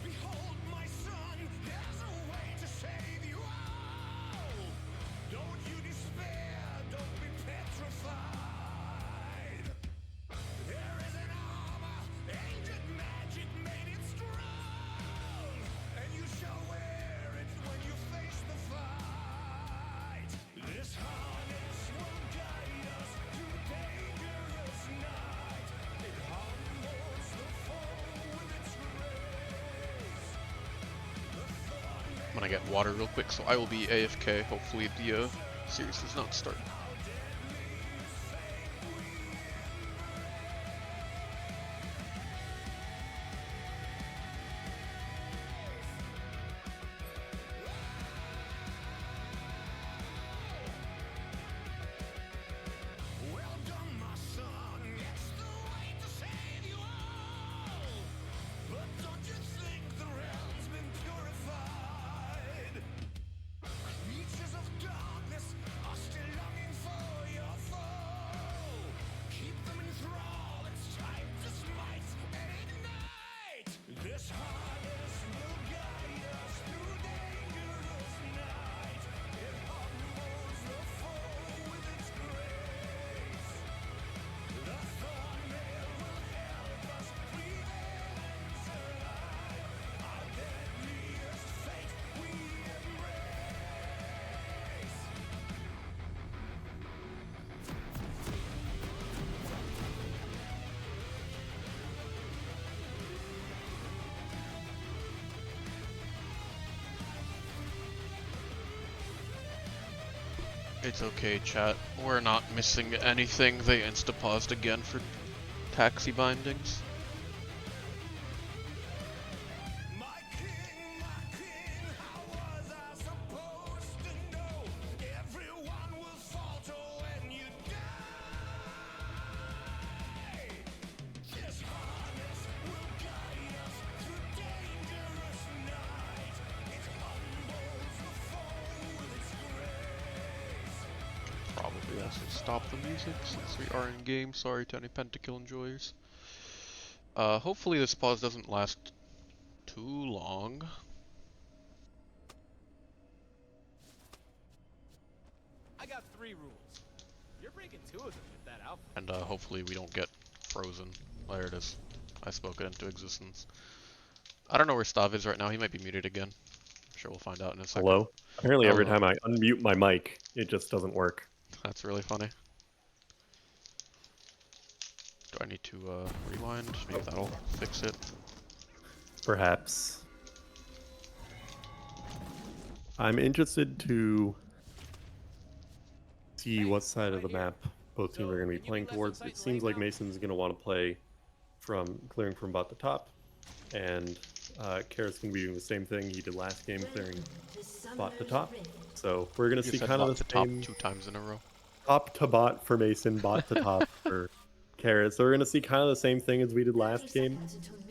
S4: Behold, my son, there's a way to save you all. Don't you despair, don't be petrified. There is an armor, ancient magic made it strong, and you shall wear it when you face the fight. This harness will guide us through dangerous night. It humbles the foe with its grace.
S1: I'm gonna get water real quick, so I will be AFK. Hopefully the series does not start.
S4: Well done, my son. It's the way to save you all. But don't you think the realm's been purified? Creatures of darkness are still longing for your foe. Keep them in thrall. It's time to smite and ignite. This harness will guide us through dangerous night. It humbles the foe with its grace. The thornmail will help us prevail and survive. Our deadliest fate we embrace.
S1: It's okay, chat. We're not missing anything. They insta-paused again for taxi bindings.
S4: My king, how was I supposed to know? Everyone will falter when you die.
S1: also stop the music since we are in game. Sorry to any Pentakill enjoyers. Hopefully this pause doesn't last too long.
S5: I got 3 rules. You're breaking 2 of them with that outfit.
S1: And hopefully we don't get frozen. There it is. I spoke it into existence. I don't know where Stav is right now. He might be muted again. I'm sure we'll find out in a second.
S2: Hello? Apparently every
S1: Hello.
S2: time I unmute my mic, it just doesn't work.
S1: That's really funny. Do I need to rewind? Maybe that'll fix it.
S2: Perhaps. I'm interested to see what side of the map both teams are going to be playing towards. It seems like Mason's going to want to play from clearing from bot to top, and Carrot's going to be doing the same thing he did last game, clearing bot to top. So we're going to see kind of the same
S1: 2 times in a row.
S2: top to bot for Mason, bot to top for Carrot. So we're going to see kind of the same thing as we did last game.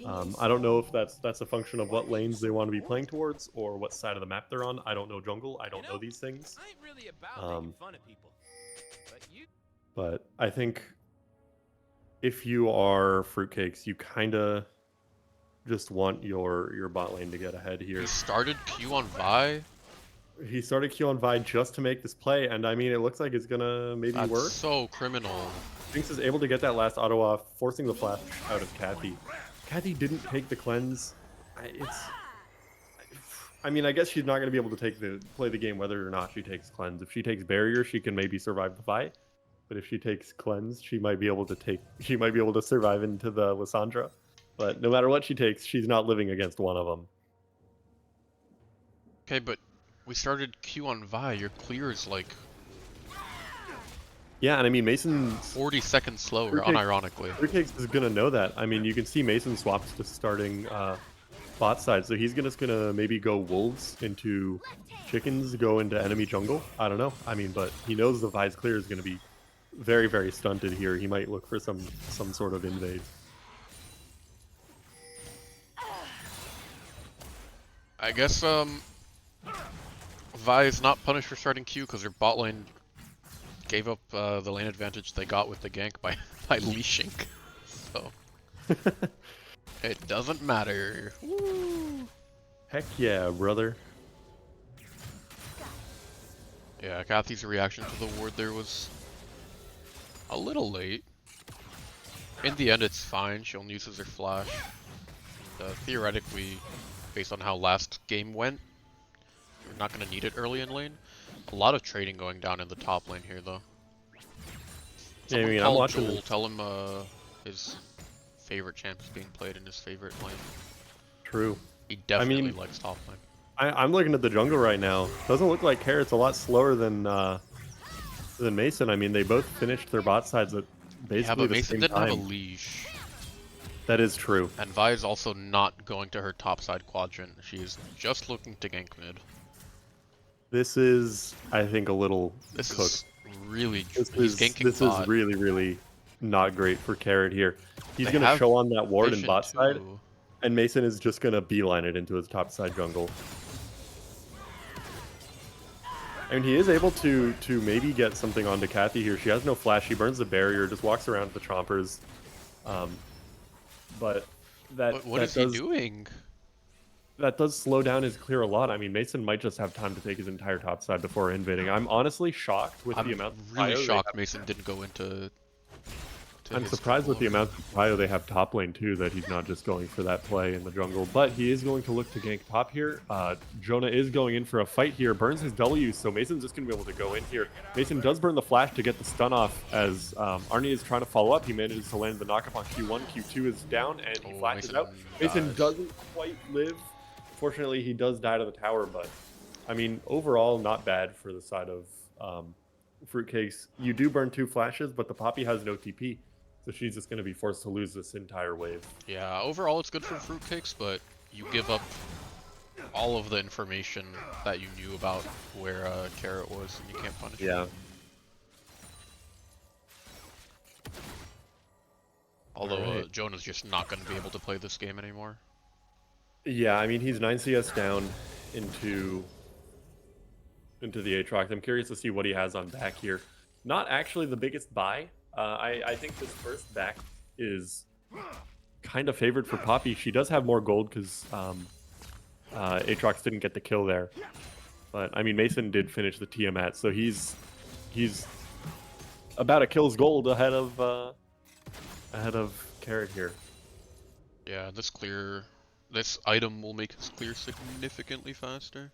S2: I don't know if that's a function of what lanes they want to be playing towards or what side of the map they're on. I don't know jungle. I don't know these things.
S5: I ain't really about making fun of people.
S2: But I think if you are Fruitcakes, you kind of just want your bot lane to get ahead here.
S1: He started Q on Vi.
S2: He started Q on Vi just to make this play, and I mean, it looks like it's gonna maybe
S1: That's
S2: work.
S1: so criminal.
S2: Jinx is able to get that last auto off, forcing the flash out of Kathy. Kathy didn't take the cleanse. I mean, I guess she's not going to be able to play the game whether or not she takes cleanse. If she takes barrier, she can maybe survive the fight. But if she takes cleanse, she might be able to survive into the Lissandra. But no matter what she takes, she's not living against one of them.
S1: Okay, but we started Q on Vi. Your clear is like
S2: Yeah, and I mean, Mason's
S1: 40 seconds slower,
S2: Fruitcake-
S1: unironically.
S2: Fruitcakes is going to know that. I mean, you can see Mason swaps to starting bot side, so he's just going to maybe go wolves into chickens, go into enemy jungle. I don't know. I mean, but he knows the Vi's clear is going to be very, very stunted here. He might look for some sort of invade.
S1: I guess Vi is not punished for starting Q because her bot lane gave up the lane advantage they got with the gank by leashing. So it doesn't matter. Woo!
S2: Heck yeah, brother.
S1: Yeah, Kathy's reaction to the ward there was a little late. In the end, it's fine. She only uses her flash. Theoretically, based on how last game went, you're not going to need it early in lane. A lot of trading going down in the top lane here, though.
S2: Yeah, I mean, I'm
S1: Call
S2: watching
S1: Joel,
S2: this.
S1: tell him his favorite champ is being played in his favorite lane.
S2: True.
S1: He definitely
S2: mean,
S1: likes top lane.
S2: I'm looking at the jungle right now. Doesn't look like Carrot's a lot slower than Mason. I mean, they both finished their bot sides at basically
S1: Yeah, but
S2: the
S1: Mason
S2: same
S1: didn't
S2: time.
S1: have a leash.
S2: That is true.
S1: And Vi is also not going to her topside quadrant. She is just looking to gank mid.
S2: This is, I think, a little
S1: This
S2: cooked.
S1: is really...
S2: This
S1: he's ganking
S2: is
S1: bot.
S2: really, really not great for Carrot here. He's
S1: They
S2: going to
S1: have
S2: show on that ward in
S1: Vision
S2: bot side,
S1: too.
S2: and Mason is just going to beeline it into his topside jungle. I mean, he is able to maybe get something onto Kathy here. She has no flash. She burns the barrier, just walks around with the chompers. But
S1: What is he doing?
S2: that does slow down his clear a lot. I mean, Mason might just have time to take his entire top side before invading. I'm honestly shocked with
S1: I'm
S2: the amount of
S1: really
S2: prio they
S1: shocked
S2: have.
S1: Mason didn't go into...
S2: I'm
S1: his
S2: surprised with the
S1: jungle.
S2: amount of prio they have top lane too, that he's not just going for that play in the jungle. But he is going to look to gank top here. Jonah is going in for a fight here, burns his W, so Mason's just going to be able to go in here. Mason does burn the flash to get the stun off as Arnie is trying to follow up. He manages to land the knockup on Q1. Q2 is down and he flashes
S1: Mason
S2: out. Mason
S1: dies.
S2: doesn't quite live. Fortunately, he does die to the tower, but I mean, overall, not bad for the side of Fruitcakes. You do burn 2 flashes, but the Poppy has no TP. So she's just going to be forced to lose this entire wave.
S1: Yeah, overall it's good for Fruitcakes, but you give up all of the information that you knew about where Carrot was, and you can't punish him.
S2: Yeah.
S1: Although
S2: Alright.
S1: Jonah's just not going to be able to play this game anymore.
S2: Yeah, I mean, he's 9 CS down into the Aatrox. I'm curious to see what he has on back here. not actually the biggest buy. I think this first back is kind of favored for Poppy. She does have more gold because Aatrox didn't get the kill there. But I mean, Mason did finish the Tiamat, so he's about a kill's gold ahead of Carrot here.
S1: Yeah, this item will make his clear significantly faster.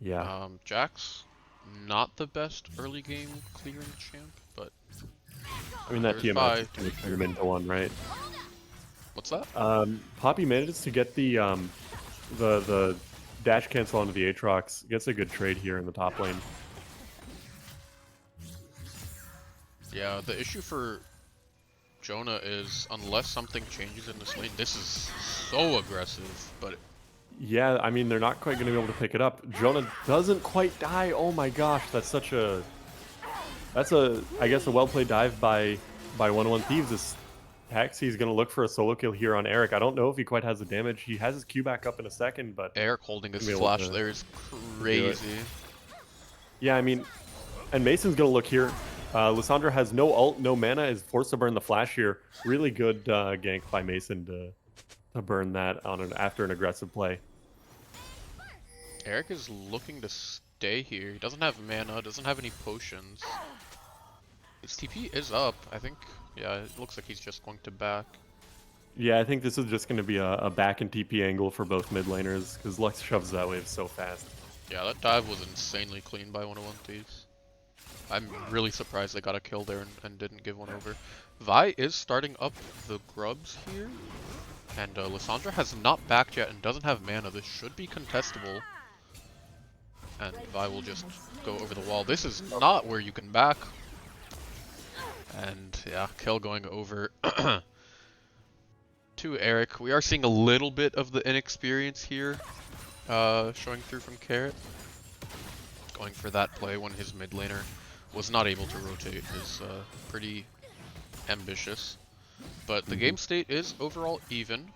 S2: Yeah.
S1: Jax, not the best early game clearing champ, but
S2: I mean, that
S1: there's
S2: Tiamat
S1: Vi.
S2: can turn him into one, right?
S1: What's that?
S2: Poppy manages to get the dash cancel onto the Aatrox. Gets a good trade here in the top lane.
S1: Yeah, the issue for Jonah is unless something changes in this lane, this is so aggressive, but
S2: Yeah, I mean, they're not quite going to be able to pick it up. Jonah doesn't quite die. Oh my gosh, that's I guess a well-played dive by 101 Thieves. This Taxi's going to look for a solo kill here on Eric. I don't know if he quite has the damage. He has his Q back up in a second, but
S1: Eric holding his
S2: Be able
S1: flash
S2: to
S1: there is crazy.
S2: yeah, I mean, and Mason's going to look here. Lissandra has no ult, no mana, is forced to burn the flash here. Really good gank by Mason to burn that after an aggressive play.
S1: Eric is looking to stay here. He doesn't have mana, doesn't have any potions. His TP is up, I think. Yeah, it looks like he's just going to back.
S2: Yeah, I think this is just going to be a back and TP angle for both mid laners, because Lux shoves that wave so fast.
S1: Yeah, that dive was insanely clean by 101 Thieves. I'm really surprised they got a kill there and didn't give one over. Vi is starting up the grubs here, and Lissandra has not backed yet and doesn't have mana. This should be contestable. And Vi will just go over the wall. This is not where you can back. And yeah, kill going over to Eric. We are seeing a little bit of the inexperience here showing through from Carrot. Going for that play when his mid laner was not able to rotate is pretty ambitious. But the game state is overall even.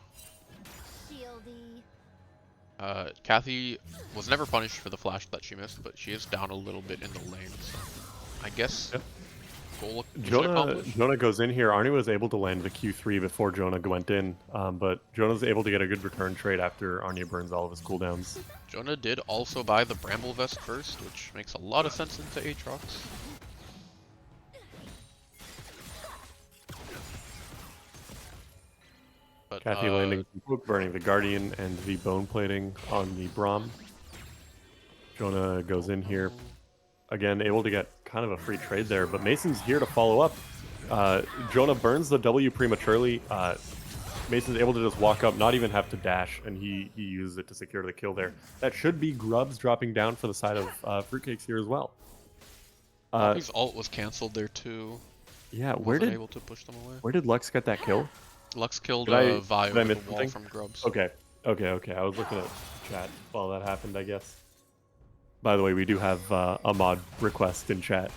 S1: Kathy was never punished for the flash that she missed, but she is down a little bit in the lane, so I guess goal
S2: Jonah goes in here. Arnie was able to land the Q3 before Jonah went in, but Jonah's able to get a good return trade after Arnie burns all of his cooldowns.
S1: Jonah did also buy the Bramble Vest first, which makes a lot of sense into Aatrox. But,
S2: Kathy landing the Poke, burning the Guardian and the Bone Plating on the Braum. Jonah goes in here. Again, able to get kind of a free trade there, but Mason's here to follow up. Jonah burns the W prematurely. Mason's able to just walk up, not even have to dash, and he uses it to secure the kill there. That should be Grubs dropping down for the side of Fruitcakes here as well.
S1: His ult was cancelled there too.
S2: Yeah,
S1: able to push them away.
S2: where did Lux get that kill?
S1: Lux killed
S2: Did
S1: Vi
S2: I
S1: over
S2: miss
S1: the wall
S2: something?
S1: from Grubs.
S2: Okay. I was looking at chat while that happened, I guess. By the way, we do have a mod request in chat.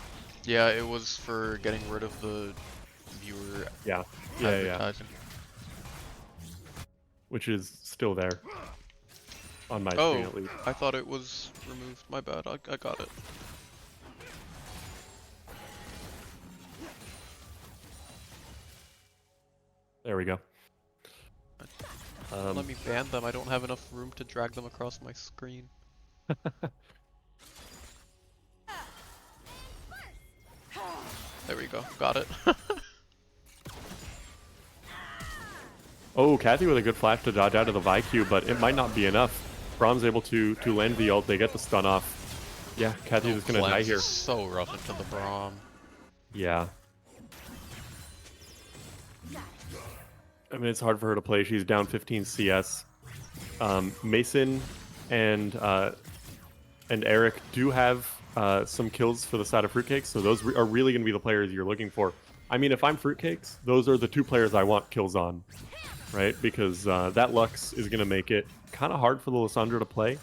S1: Yeah, it was for getting rid of the viewer
S2: Yeah.
S1: advertising.
S2: Which is still there. On my
S1: Oh,
S2: screen, at least.
S1: I thought it was removed. My bad. I got it.
S2: There we go.
S1: Let me ban them. I don't have enough room to drag them across my screen. There we go. Got it.
S2: Oh, Kathy with a good flash to dodge out of the ViQ, but it might not be enough. Braum's able to land the ult. They get the stun off. Yeah, Kathy's just gonna die here.
S1: So rough into the Braum.
S2: Yeah. I mean, it's hard for her to play. She's down 15 CS. Mason and Eric do have some kills for the side of Fruitcakes, so those are really going to be the players you're looking for. I mean, if I'm Fruitcakes, those are the two players I want kills on, right? Because that Lux is going to make it kind of hard for the Lissandra to play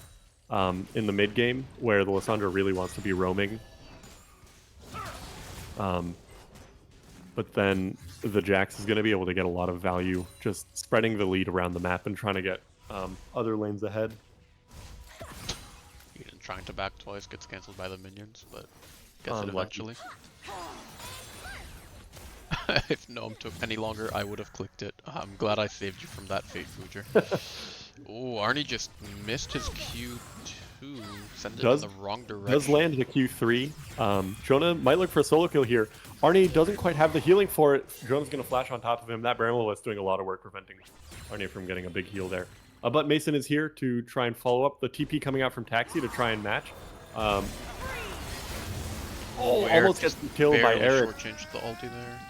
S2: in the mid game, where the Lissandra really wants to be roaming. But then the Jax is going to be able to get a lot of value just spreading the lead around the map and trying to get other lanes ahead.
S1: You can trying to back twice, gets cancelled by the minions, but gets it
S2: Unlucky.
S1: eventually. If Gnome took any longer, I would have clicked it. I'm glad I saved you from that fate, Fuger. Oh, Arnie just missed his Q2. Sent it in the wrong direction.
S2: Does land the Q3. Jonah might look for a solo kill here. Arnie doesn't quite have the healing for it. Jonah's going to flash on top of him. That Bramble was doing a lot of work preventing Arnie from getting a big heal there. But Mason is here to try and follow up. The TP coming out from Taxi to try and match. Almost gets killed by Eric.
S1: Shortchanged the ulti there.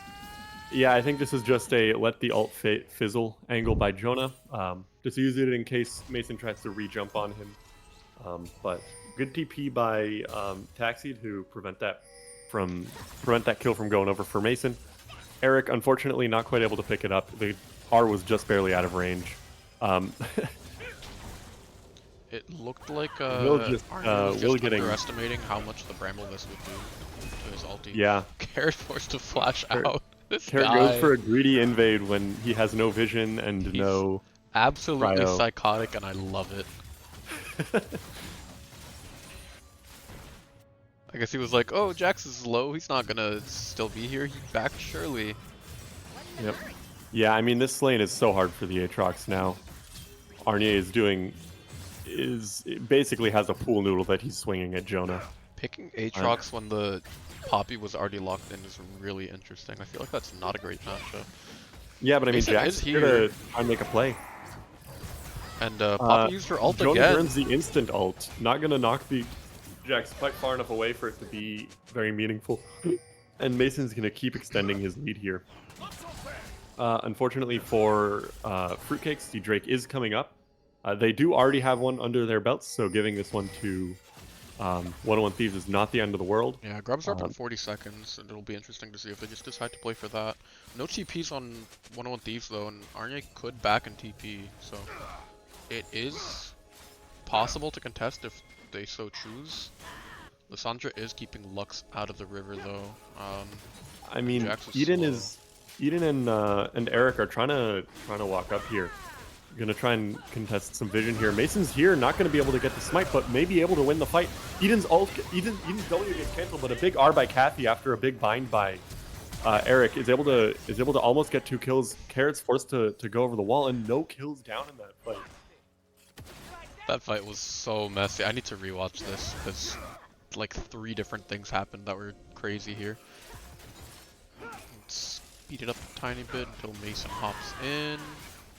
S2: Yeah, I think this is just a let the ult fizzle angle by Jonah. Just use it in case Mason tries to re-jump on him. But good TP by Taxi to prevent that kill from going over for Mason. Eric, unfortunately, not quite able to pick it up. The R was just barely out of range.
S1: It looked like
S2: Will
S1: Arnie was
S2: Will
S1: just
S2: getting
S1: underestimating how much the Bramble this would do to his ulti.
S2: Yeah.
S1: Carrot forced to flash out. This
S2: Carrot
S1: guy,
S2: goes for a greedy invade when he has no vision and
S1: He's
S2: no
S1: absolutely
S2: cryo.
S1: psychotic, and I love it. I guess he was like, oh, Jax is low, he's not gonna still be here, he's back surely.
S2: Yep. Yeah, I mean, this lane is so hard for the Aatrox now. Arnie basically has a pool noodle that he's swinging at Jonah.
S1: Picking Aatrox when the Poppy was already locked in is really interesting. I feel like that's not a great matchup.
S2: Yeah, but I mean,
S1: Mason
S2: Jax
S1: is
S2: is here to try and make a play.
S1: And Poppy used her ult
S2: Jonah
S1: again.
S2: burns the instant ult. Not going to knock the Jax quite far enough away for it to be very meaningful. And Mason's going to keep extending his lead here. Unfortunately for Fruitcakes, the Drake is coming up. They do already have one under their belts, so giving this one to 101 Thieves is not the end of the world.
S1: Yeah, grubs are up in 40 seconds, and it'll be interesting to see if they just decide to play for that. No TPs on 101 Thieves though, and Arnie could back and TP, so it is possible to contest if they so choose. Lissandra is keeping Lux out of the river though.
S2: I mean,
S1: Jax
S2: Eden and Eric are trying to walk up here. Gonna try and contest some vision here. Mason's here, not gonna be able to get the smite, but may be able to win the fight. Eden's W gets cancelled, but a big R by Kathy after a big bind by Eric is able to almost get 2 kills. Carrot's forced to go over the wall, and no kills down in that fight.
S1: That fight was so messy. I need to rewatch this because like 3 different things happened that were crazy here. Let's speed it up a tiny bit until Mason hops in.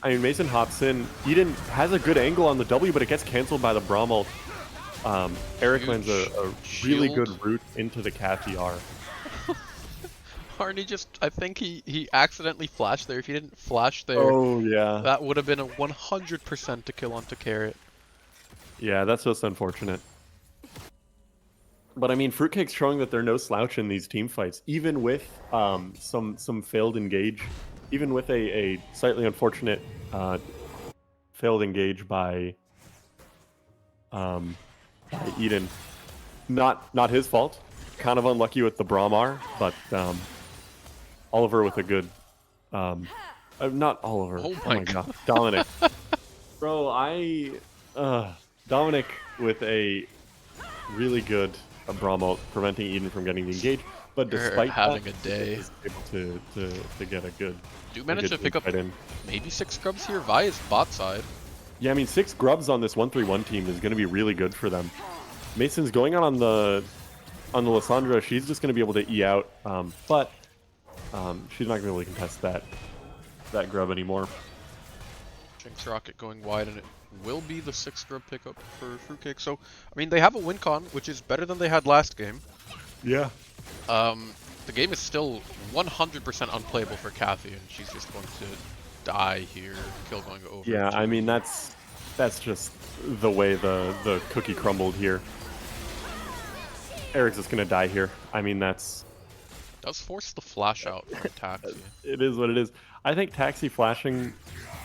S2: I mean, Mason hops in. Eden has a good angle on the W, but it gets canceled by the Braum ult. Eric lands a really
S1: shield.
S2: good route into the Kathy R.
S1: Arnie just, I think he accidentally flashed there. If he didn't flash there,
S2: Oh, yeah.
S1: that would have been a 100% to kill onto Carrot.
S2: Yeah, that's just unfortunate. But I mean, Fruitcake's showing that they're no slouch in these team fights, even with some failed engage, even with a slightly unfortunate failed engage by Eden. Not his fault. Kind of unlucky with the Brahmar, but Oliver with a good not Oliver.
S1: Oh my
S2: god. Dominic. Bro, Dominic with a really good Braum ult preventing Eden from getting the engage, but
S1: You're
S2: despite
S1: having
S2: that,
S1: a day.
S2: is able to get a good.
S1: Do manage to pick up
S2: in.
S1: maybe 6 scrubs here via his bot side.
S2: Yeah, I mean 6 grubs on this 1-3-1 team is going to be really good for them. Mason's going on the Lissandra. She's just going to be able to E out, but she's not going to be able to contest that grub anymore.
S1: Jinx Rocket going wide, and it will be the 6th grub pickup for Fruitcake. So, I mean, they have a win con, which is better than they had last game.
S2: Yeah.
S1: The game is still 100% unplayable for Kathy, and she's just going to die here. Kill going over.
S2: Yeah, I mean that's just the way the cookie crumbled here. Eric's just gonna die here. I mean that's
S1: Does force the flash out from Taxi.
S2: it is what it is. I think Taxi flashing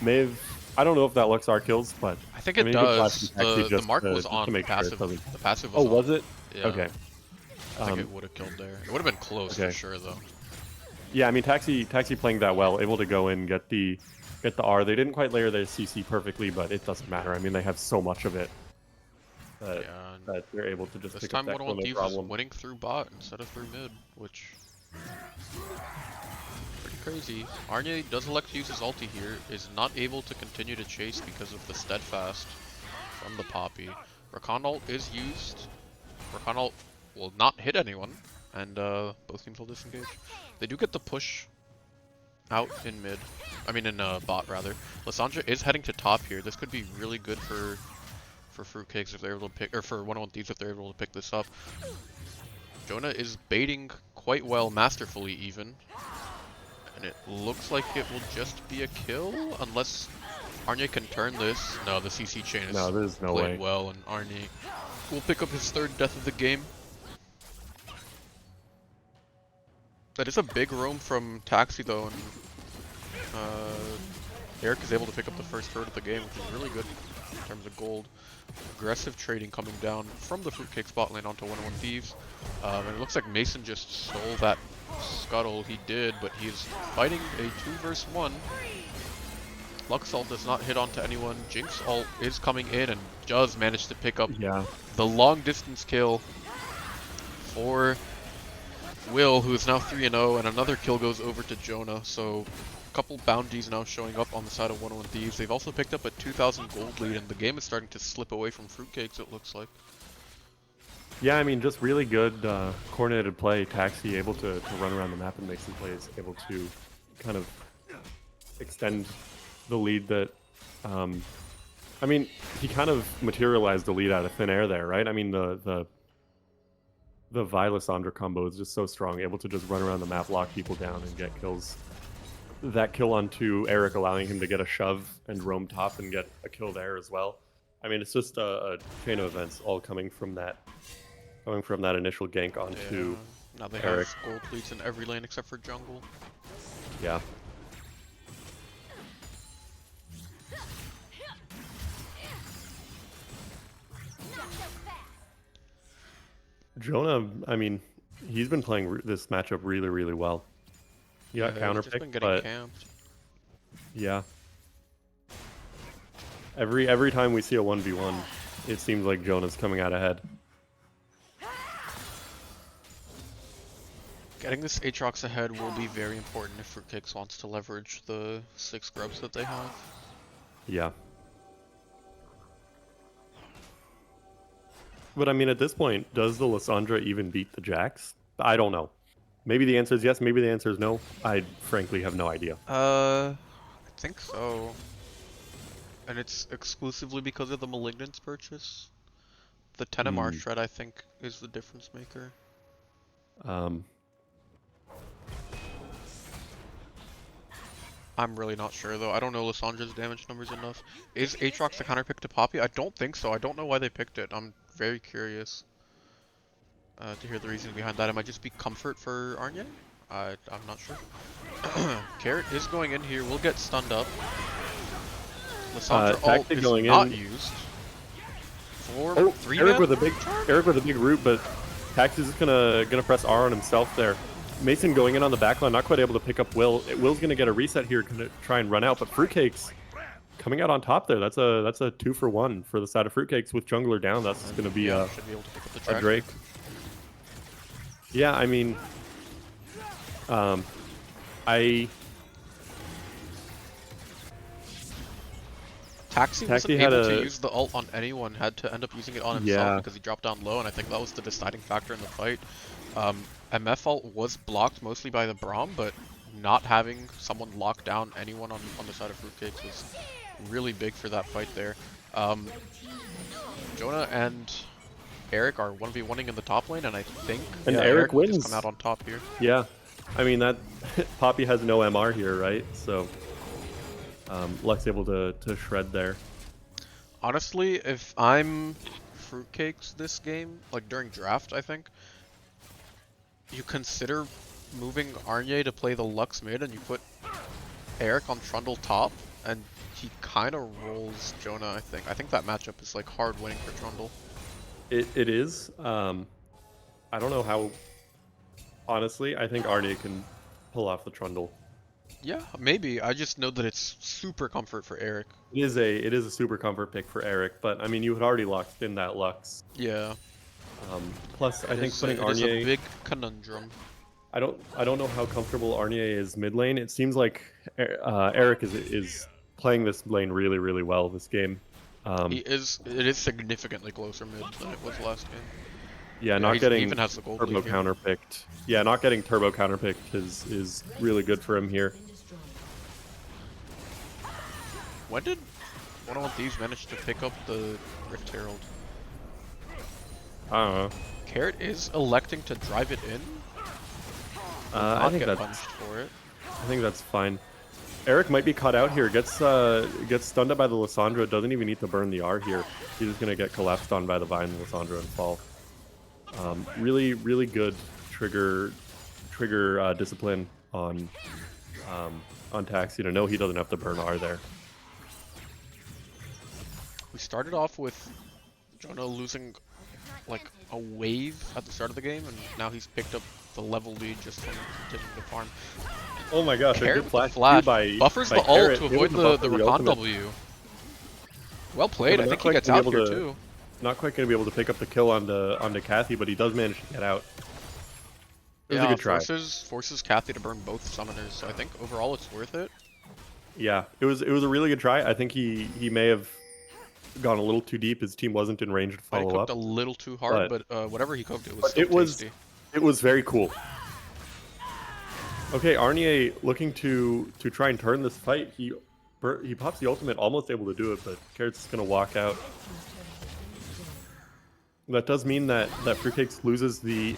S2: may have. I don't know if that looks our kills, but
S1: I think it
S2: mean, you could flash
S1: does.
S2: Taxi
S1: The
S2: just
S1: mark
S2: to-
S1: was
S2: just
S1: on
S2: to make sure it
S1: passive.
S2: doesn't-
S1: The passive
S2: Oh,
S1: was
S2: was it?
S1: Yeah.
S2: Okay.
S1: I think it would have killed there. It would have been close
S2: okay.
S1: for sure, though.
S2: Yeah, I mean Taxi playing that well, able to go in get the R. They didn't quite layer their CC perfectly, but it doesn't matter. I mean they have so much of it that
S1: Yeah, and
S2: that they're able to just
S1: this
S2: pick up
S1: time
S2: that kill
S1: 101
S2: no
S1: Thieves is
S2: problem.
S1: winning through bot instead of through mid, which pretty crazy. Arnie does elect to use his ulti here, is not able to continue to chase because of the steadfast from the Poppy. Rakan ult is used. Rakan ult will not hit anyone, and both teams will disengage. They do get the push out in mid. I mean in bot rather. Lissandra is heading to top here. This could be really good for Fruitcakes if they're able to pick, or for 101 Thieves if they're able to pick this up. Jonah is baiting quite well, masterfully even. And it looks like it will just be a kill, unless Arnie can turn this. No, the CC chain is
S2: No, there's no
S1: played
S2: way.
S1: well, and Arnie will pick up his third death of the game. That is a big roam from Taxi though, and Eric is able to pick up the first third of the game, which is really good in terms of gold. Aggressive trading coming down from the Fruitcake spot lane onto 101 Thieves. And it looks like Mason just stole that scuttle. He did, but he's fighting a 2 vs 1. Lux ult does not hit onto anyone. Jinx ult is coming in and does manage to pick up
S2: Yeah.
S1: the long distance kill for Will, who is now 3-0, and another kill goes over to Jonah. So a couple bounties now showing up on the side of 101 Thieves. They've also picked up a 2,000 gold lead, and the game is starting to slip away from Fruitcakes, it looks like.
S2: Yeah, I mean, just really good coordinated play. Taxi able to run around the map and make some plays, able to kind of extend the lead that. I mean, he kind of materialized the lead out of thin air there, right? I mean, the Vi-Lissandra combo is just so strong, able to just run around the map, lock people down, and get kills. That kill onto Eric, allowing him to get a shove and roam top and get a kill there as well. I mean, it's just a chain of events all coming from that initial gank onto
S1: Now they
S2: Eric.
S1: have gold leads in every lane except for jungle.
S2: Yeah. Jonah, I mean, he's been playing this matchup really, really well. He got
S1: He's just been
S2: counterpicked,
S1: getting
S2: but
S1: camped.
S2: yeah. Every time we see a 1v1, it seems like Jonah's coming out ahead.
S1: Getting this Aatrox ahead will be very important if Fruitcakes wants to leverage the 6 grubs that they have.
S2: Yeah. But I mean, at this point, does the Lissandra even beat the Jax? I don't know. Maybe the answer is yes, maybe the answer is no. I frankly have no idea.
S1: I think so. And it's exclusively because of the Malignance purchase. The 10 MR shred, I think, is the difference maker. I'm really not sure though. I don't know Lissandra's damage numbers enough. Is Aatrox the counter pick to Poppy? I don't think so. I don't know why they picked it. I'm very curious to hear the reasoning behind that. It might just be comfort for Arnya? I'm not sure. Carrot is going in here. We'll get stunned up. Lissandra ult is
S2: going
S1: not
S2: in.
S1: used. For
S2: Oh,
S1: 3
S2: Eric
S1: man?
S2: with a big root, but Taxi's just gonna press R on himself there. Mason going in on the backline, not quite able to pick up Will. Will's gonna get a reset here, gonna try and run out, but Fruitcakes coming out on top there. That's a 2 for 1 for the side of Fruitcakes with jungler down. That's gonna be
S1: Yeah, should be able to pick up the
S2: a
S1: track.
S2: Drake. Yeah, I mean,
S1: Taxi wasn't
S2: had
S1: able to
S2: a-
S1: use the ult on anyone, had to end up using it on himself
S2: Yeah.
S1: because he dropped down low, and I think that was the deciding factor in the fight. MF ult was blocked mostly by the Braum, but not having someone lock down anyone on the side of Fruitcakes was really big for that fight there. Jonah and Eric are 1v1ing in the top lane, and I think
S2: And
S1: yeah,
S2: Eric
S1: will just
S2: wins.
S1: come out on top here.
S2: Yeah, I mean that Poppy has no MR here, right? So Luck's able to shred there.
S1: Honestly, if I'm Fruitcakes this game, like during draft, I think, you consider moving Arnie to play the Lux mid and you put Eric on Trundle top, and he kind of rolls Jonah, I think. I think that matchup is like hard winning for Trundle.
S2: It is. I don't know how. Honestly, I think Arnie can pull off the Trundle.
S1: Yeah, maybe. I just know that it's super comfort for Eric.
S2: It is a super comfort pick for Eric, but I mean you had already locked in that Lux.
S1: Yeah,
S2: Plus, I think putting
S1: it is a
S2: Arnier.
S1: big conundrum.
S2: I don't know how comfortable Arnier is mid lane. It seems like Eric is playing this lane really well this game.
S1: It is significantly closer mid than it was last game.
S2: Yeah,
S1: Yeah,
S2: not
S1: he
S2: getting
S1: even has the gold
S2: turbo
S1: lead here.
S2: counterpicked. Yeah, not getting turbo counterpicked is really good for him here.
S1: When did one of Thieves manage to pick up the Rift Herald?
S2: I don't know.
S1: Carrot is electing to drive it in.
S2: I
S1: Not
S2: think
S1: get
S2: that's
S1: punished for it.
S2: I think that's fine. Eric might be caught out here. Gets stunned by the Lissandra. Doesn't even need to burn the R here. He's just gonna get collapsed on by the Vine Lissandra and fall. Really good trigger discipline on Taxi to know he doesn't have to burn R there.
S1: We started off with Jonah losing like a wave at the start of the game, and now he's picked up the level lead just from continuing to farm.
S2: Oh my gosh! A
S1: Carrot
S2: good
S1: with the
S2: flash,
S1: flash buffers
S2: by
S1: the ult
S2: Carrot,
S1: to
S2: able
S1: avoid
S2: to
S1: the
S2: buffer
S1: Rakan
S2: ultimate.
S1: W. Well played.
S2: but
S1: I
S2: not
S1: think he
S2: quite
S1: gets
S2: gonna
S1: out
S2: be
S1: here
S2: able to-
S1: too.
S2: Not quite going to be able to pick up the kill onto Kathy, but he does manage to get out. It was a good try.
S1: Forces Kathy to burn both summoners, so I think overall it's worth it.
S2: Yeah, it was a really good try. I think he may have gone a little too deep. His team wasn't in range to
S1: Might have
S2: follow
S1: cooked
S2: up.
S1: a little too hard, but whatever he cooked, it was
S2: But
S1: still tasty.
S2: it was very cool. Okay, Arnier looking to try and turn this fight. He pops the ultimate, almost able to do it, but Carrot's gonna walk out. That does mean that Fruitcakes loses the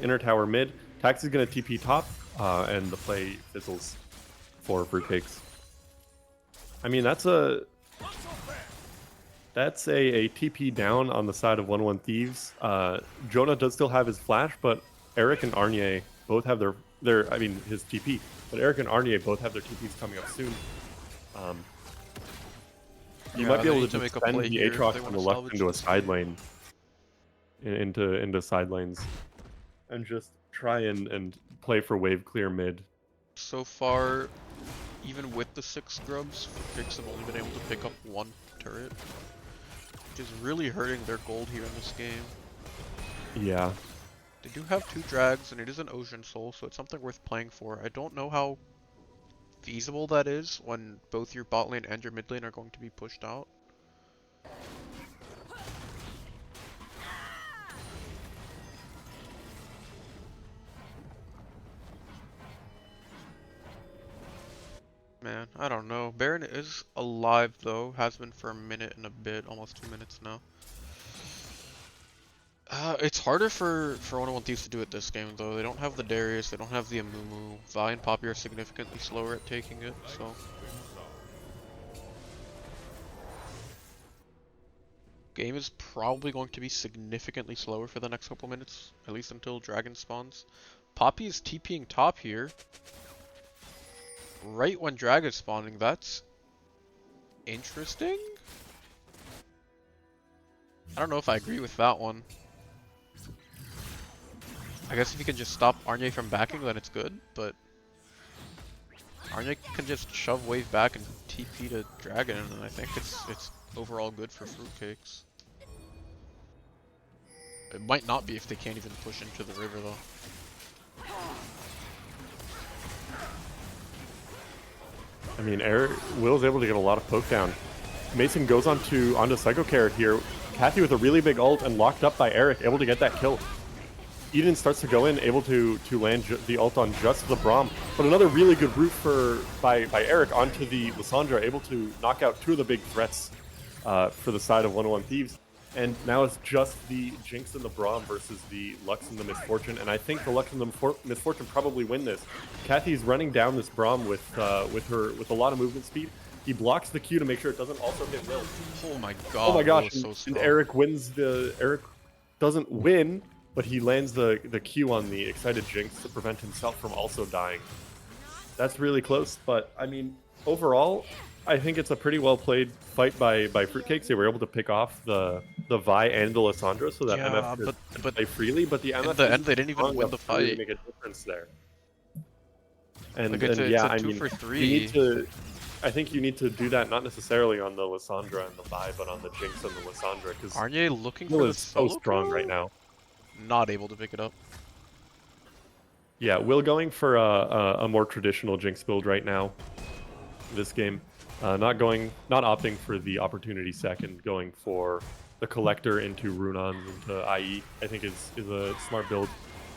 S2: inner tower mid. Taxi's gonna TP top, and the play fizzles for Fruitcakes. I mean, that's a TP down on the side of 1-1 Thieves. Jonah does still have his flash, but Eric and Arnier both have their I mean his TP. But Eric and Arnier both have their TPs coming up soon. You might be
S1: they
S2: able
S1: need
S2: to
S1: make
S2: just
S1: a
S2: send
S1: play
S2: the
S1: here if
S2: Aatrox
S1: they
S2: from
S1: wanna
S2: the left
S1: salvage
S2: into a
S1: this.
S2: side lane. Into side lanes. And just try and play for wave clear mid.
S1: So far, even with the 6 scrubs, Fruitcakes have only been able to pick up 1 turret, which is really hurting their gold here in this game.
S2: Yeah.
S1: They do have 2 drags, and it is an Ocean Soul, so it's something worth playing for. I don't know how feasible that is when both your bot lane and your mid lane are going to be pushed out. Man, I don't know. Baron is alive though, has been for a minute and a bit, almost 2 minutes now. It's harder for 101 Thieves to do it this game though. They don't have the Darius, they don't have the Amumu. Vi and Poppy are significantly slower at taking it, so. Game is probably going to be significantly slower for the next couple minutes, at least until Dragon spawns. Poppy is TPing top here. Right when Dragon's spawning, that's interesting? I don't know if I agree with that one. I guess if you can just stop Arnier from backing, then it's good, but Arnier can just shove wave back and TP to Dragon, and I think it's overall good for Fruitcakes. It might not be if they can't even push into the river though.
S2: I mean, Will's able to get a lot of poke down. Mason goes onto Psycho Carrot here. Kathy with a really big ult and locked up by Eric, able to get that kill. Eden starts to go in, able to land the ult on just the Braum. But another really good route by Eric onto the Lissandra, able to knock out 2 of the big threats for the side of 101 Thieves. And now it's just the Jinx and the Braum versus the Lux and the Misfortune. And I think the Lux and the Misfortune probably win this. Kathy's running down this Braum with a lot of movement speed. He blocks the Q to make sure it doesn't also hit Will.
S1: Oh my god.
S2: Oh my gosh!
S1: Will is so
S2: And
S1: strong.
S2: Eric doesn't win, but he lands the Q on the excited Jinx to prevent himself from also dying. That's really close, but I mean, overall, I think it's a pretty well played fight by Fruitcakes. They were able to pick off the Vi and the Lissandra so that
S1: Yeah,
S2: MF could play freely, but the MF
S1: in the end,
S2: isn't
S1: they didn't even
S2: strong
S1: win
S2: enough
S1: the
S2: to really
S1: fight.
S2: make a difference there.
S1: Like it's
S2: yeah,
S1: a
S2: I
S1: 2
S2: mean,
S1: for
S2: you
S1: 3.
S2: need to. I think you need to do that not necessarily on the Lissandra and the Vi, but on the Jinx and the Lissandra, because
S1: Arnie looking for
S2: Will
S1: the
S2: is so
S1: solo
S2: strong
S1: kill?
S2: right now.
S1: Not able to pick it up.
S2: Yeah, Will going for a more traditional Jinx build right now. This game, not opting for the opportunity second, going for the collector into Runons into IE. I think is a smart build.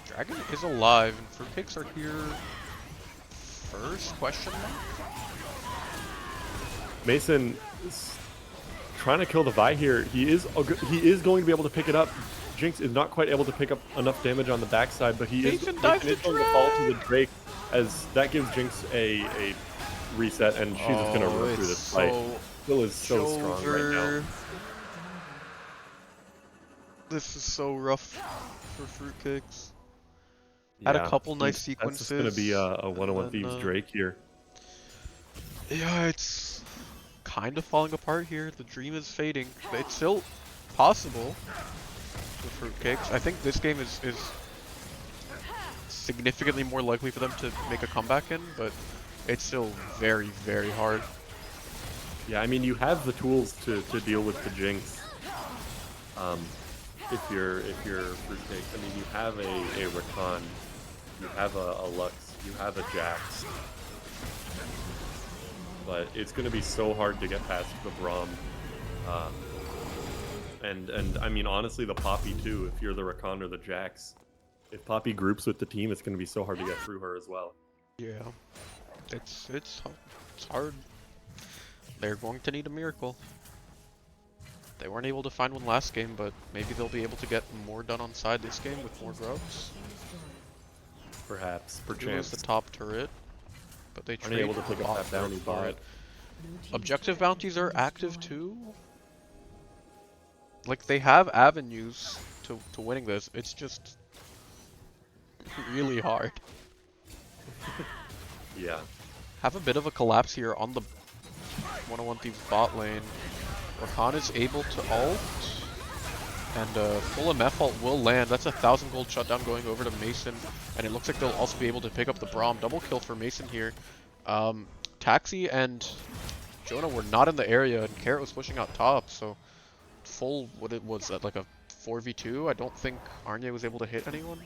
S1: Dragon is alive, and fruitcakes are here first? Question mark?
S2: Mason is trying to kill the Vi here. He is going to be able to pick it up. Jinx is not quite able to pick up enough damage on the backside, but
S1: Mason dives
S2: is
S1: to
S2: going to fall to the Drake, as that gives Jinx a reset, and she's just going to run through this fight. Will is so strong right now.
S1: This is so rough for fruitcakes. Had a couple nice sequences.
S2: That's just going to be a 101
S1: then,
S2: Thieves Drake here.
S1: Yeah, it's kind of falling apart here. The dream is fading. It's still possible for fruitcakes. I think this game is significantly more likely for them to make a comeback in, but it's still very, very hard.
S2: Yeah, I mean, you have the tools to deal with the Jinx. If you're fruitcakes, I mean, you have a Rakan, you have a Lux, you have a Jax, but it's going to be so hard to get past the Braum. And I mean, honestly, the Poppy too. If you're the Rakan or the Jax, if Poppy groups with the team, it's going to be so hard to get through her as well.
S1: Yeah, it's hard. They're going to need a miracle. They weren't able to find one last game, but maybe they'll be able to get more done on side this game with more grubs.
S2: Perhaps,
S1: Lose
S2: perchance.
S1: the top turret, but they
S2: Aren't
S1: trade
S2: able to pick up
S1: off
S2: that bounty bot.
S1: Objective bounties are active too. Like they have avenues to winning this. It's just really hard.
S2: Yeah.
S1: Have a bit of a collapse here on the 101 Thieves bot lane. Rakan is able to ult, and full MF ult will land. That's 1,000 gold shutdown going over to Mason, and it looks like they'll also be able to pick up the Braum. Double kill for Mason here. Taxi and Jonah were not in the area, and Carrot was pushing out top, so full, what it was, at like a 4v2. I don't think Arnie was able to hit anyone.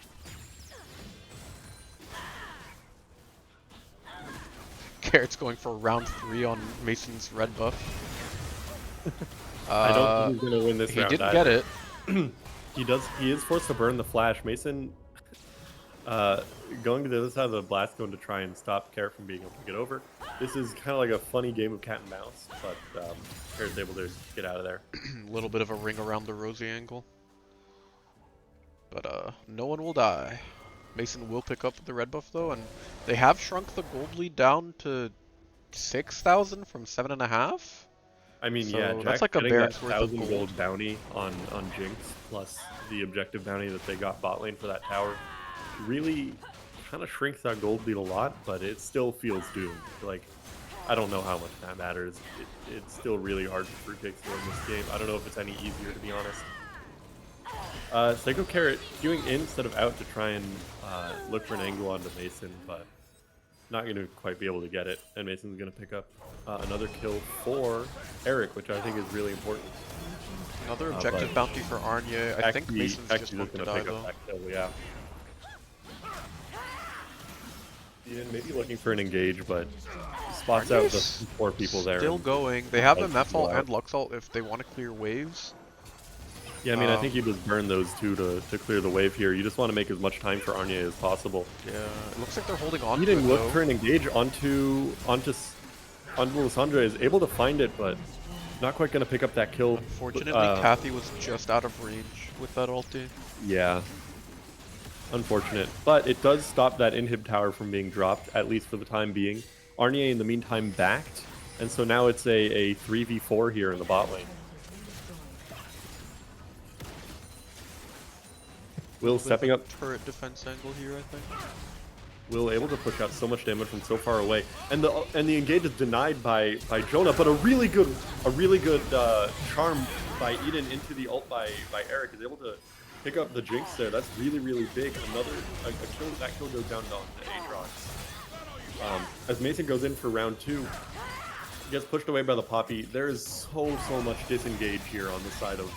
S1: Carrot's going for round 3 on Mason's red buff.
S2: I don't think he's gonna win this round.
S1: He didn't get it.
S2: He is forced to burn the flash. Mason going to the other side of the blast, going to try and stop Carrot from being able to get over. This is kind of like a funny game of cat and mouse, but Carrot's able to get out of there.
S1: A little bit of a ring around the Rosie angle. But no one will die. Mason will pick up the red buff though, and they have shrunk the gold lead down to 6,000 from 7.5.
S2: I mean,
S1: So
S2: yeah,
S1: that's
S2: Jack
S1: like a
S2: getting that
S1: Baron's worth of
S2: 1,000
S1: gold.
S2: gold bounty on Jinx, plus the objective bounty that they got bot lane for that tower, really kind of shrinks that gold lead a lot, but it still feels doomed. Like, I don't know how much that matters. It's still really hard for fruitcakes to win this game. I don't know if it's any easier, to be honest. Psycho Carrot queuing in instead of out to try and look for an angle onto Mason, but not going to quite be able to get it. And Mason's going to pick up another kill for Eric, which I think is really important.
S1: Another objective bounty for Arnie. I think Mason's just going to die though.
S2: Kill, yeah. Maybe looking for an engage, but spots out the 4 people there.
S1: Still going. They have
S2: Lux
S1: MF ult
S2: out.
S1: and Lux ult if they want to clear waves.
S2: Yeah, I mean, I think you just burn those two to clear the wave here. You just want to make as much time for Arnie as possible.
S1: Yeah, it looks like they're holding on
S2: He
S1: to it
S2: didn't look
S1: though.
S2: for an engage onto Lissandra, is able to find it, but not quite going to pick up that kill.
S1: Unfortunately, Kathy was just out of range with that ulti.
S2: Yeah. Unfortunate. But it does stop that inhib tower from being dropped, at least for the time being. Arnie, in the meantime, backed. And so now it's a 3v4 here in the bot lane. Will stepping up.
S1: Turret defense angle here, I think.
S2: Will able to push out so much damage from so far away, and the engage is denied by Jonah, but a really good charm by Eden into the ult by Eric is able to pick up the Jinx there. That's really big. Another a kill, that kill goes down to Aatrox. As Mason goes in for round 2, gets pushed away by the Poppy. There is so much disengage here on the side of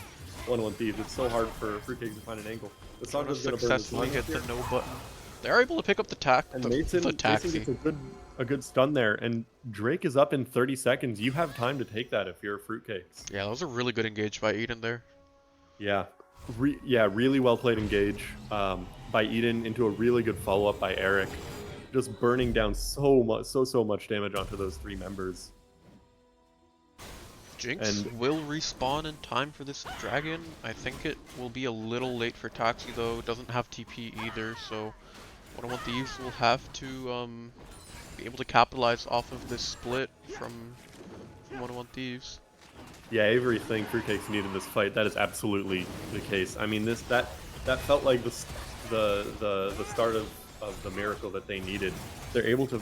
S2: 101 Thieves. It's so hard for Fruitcake to find an angle.
S1: Jonah
S2: Lissandra's going to burn the
S1: successfully hit the
S2: here.
S1: no button. They're able to pick up the
S2: And
S1: the
S2: Mason
S1: taxi.
S2: gets a good stun there, and Drake is up in 30 seconds. You have time to take that if you're Fruitcakes.
S1: Yeah, that was a really good engage by Eden there.
S2: Yeah, really well played engage by Eden into a really good follow up by Eric, just burning down so much damage onto those 3 members.
S1: Jinx will respawn in time for this dragon. I think it will be a little late for Taxi though. It doesn't have TP either, so 101 Thieves will have to be able to capitalize off of this split from 101 Thieves.
S2: Yeah, Avery saying Fruitcakes needed this fight. That is absolutely the case. I mean, that felt like the start of the miracle that they needed. They're able to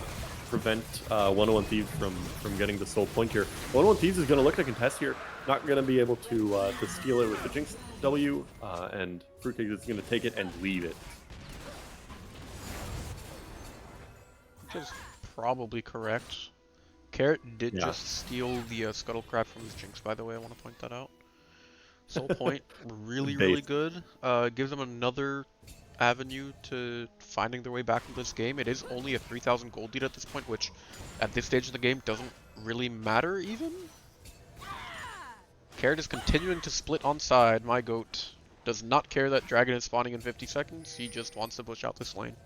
S2: prevent 101 Thieves from getting the sole point here. 101 Thieves is going to look to contest here. Not going to be able to steal it with the Jinx W, and Fruitcakes is going to take it and leave it.
S1: Which is probably correct. Carrot did just steal the Scuttle Crab from his Jinx, by the way, I want to point that out. Soul Point, really good. Gives them another avenue to finding their way back into this game. It is only a 3,000 gold lead at this point, which at this stage of the game doesn't really matter even. Carrot is continuing to split on side. My goat does not care that Dragon is spawning in 50 seconds. He just wants to push out this lane.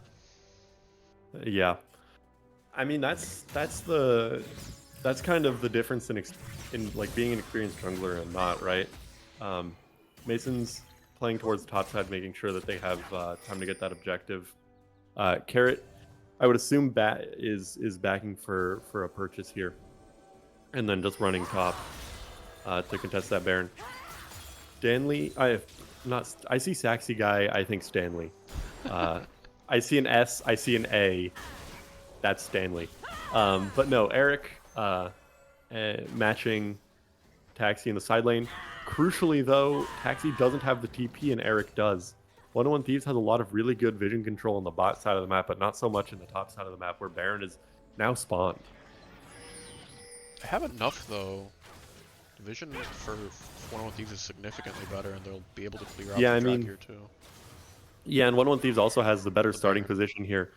S2: Yeah. I mean, that's kind of the difference in like being an experienced jungler and not, right? Mason's playing towards the top side, making sure that they have time to get that objective. Carrot, I would assume is backing for a purchase here, and then just running top to contest that Baron. Stanley, I see Saxy guy. I think Stanley. I see an S. I see an A. That's Stanley. But no, Eric matching Taxi in the side lane. Crucially, though, Taxi doesn't have the TP and Eric does. 101 Thieves has a lot of really good vision control on the bot side of the map, but not so much in the top side of the map where Baron is now spawned.
S1: I have enough, though. The vision for 101 Thieves is significantly better, and they'll be able to clear out the drag here, too.
S2: Yeah, and 101 Thieves also has the better starting position here.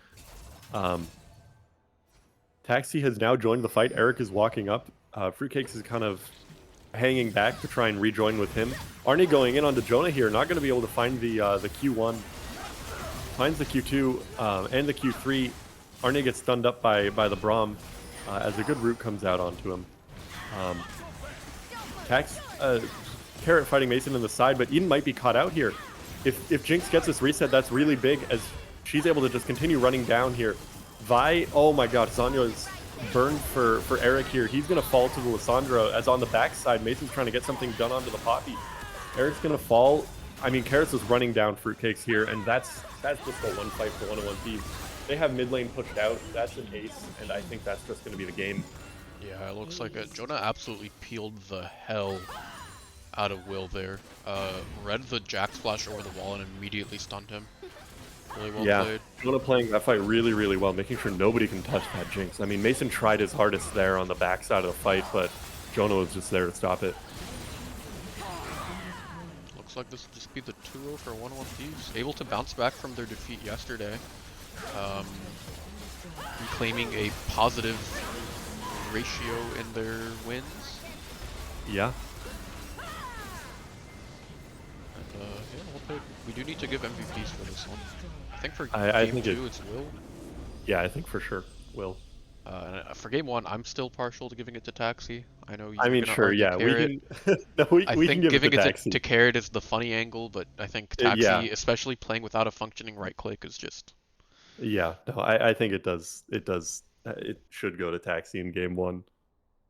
S2: Taxi has now joined the fight. Eric is walking up. Fruitcakes is kind of hanging back to try and rejoin with him. Arnie going in onto Jonah here, not going to be able to find the Q1. Finds the Q2 and the Q3. Arnie gets stunned up by the Braum as a good root comes out onto him. Carrot fighting Mason in the side, but Eden might be caught out here. If Jinx gets this reset, that's really big as she's able to just continue running down here. Vi, oh my god, Zanyo is burned for Eric here. He's going to fall to the Lissandra as on the backside, Mason's trying to get something done onto the Poppy. Eric's going to fall. I mean, Carrots is running down Fruitcakes here, and that's just a one fight for 101 Thieves. They have mid lane pushed out. That's an ace, and I think that's just going to be the game.
S1: Yeah, it looks like it. Jonah absolutely peeled the hell out of Will there. Read the Jack Splash over the wall and immediately stunned him. Really well played.
S2: Jonah playing that fight really well, making sure nobody can touch that Jinx. I mean, Mason tried his hardest there on the backside of the fight, but Jonah was just there to stop it.
S1: Looks like this will just be the 2-0 for 101 Thieves. Able to bounce back from their defeat yesterday. Reclaiming a positive ratio in their wins.
S2: Yeah.
S1: And yeah, we do need to give MVPs for this one. I think for
S2: I
S1: game
S2: think
S1: 2 it's Will.
S2: Yeah, I think for sure Will.
S1: And for game 1, I'm still partial to giving it to Taxi. I know you're
S2: I mean, sure, yeah,
S1: Carrot.
S2: we
S1: I
S2: can
S1: think
S2: give
S1: giving
S2: it to
S1: it
S2: Taxi.
S1: to Carrot is the funny angle, but I think Taxi, especially playing without a functioning right click, is just...
S2: Yeah, no, I think it does. It should go to Taxi in game 1.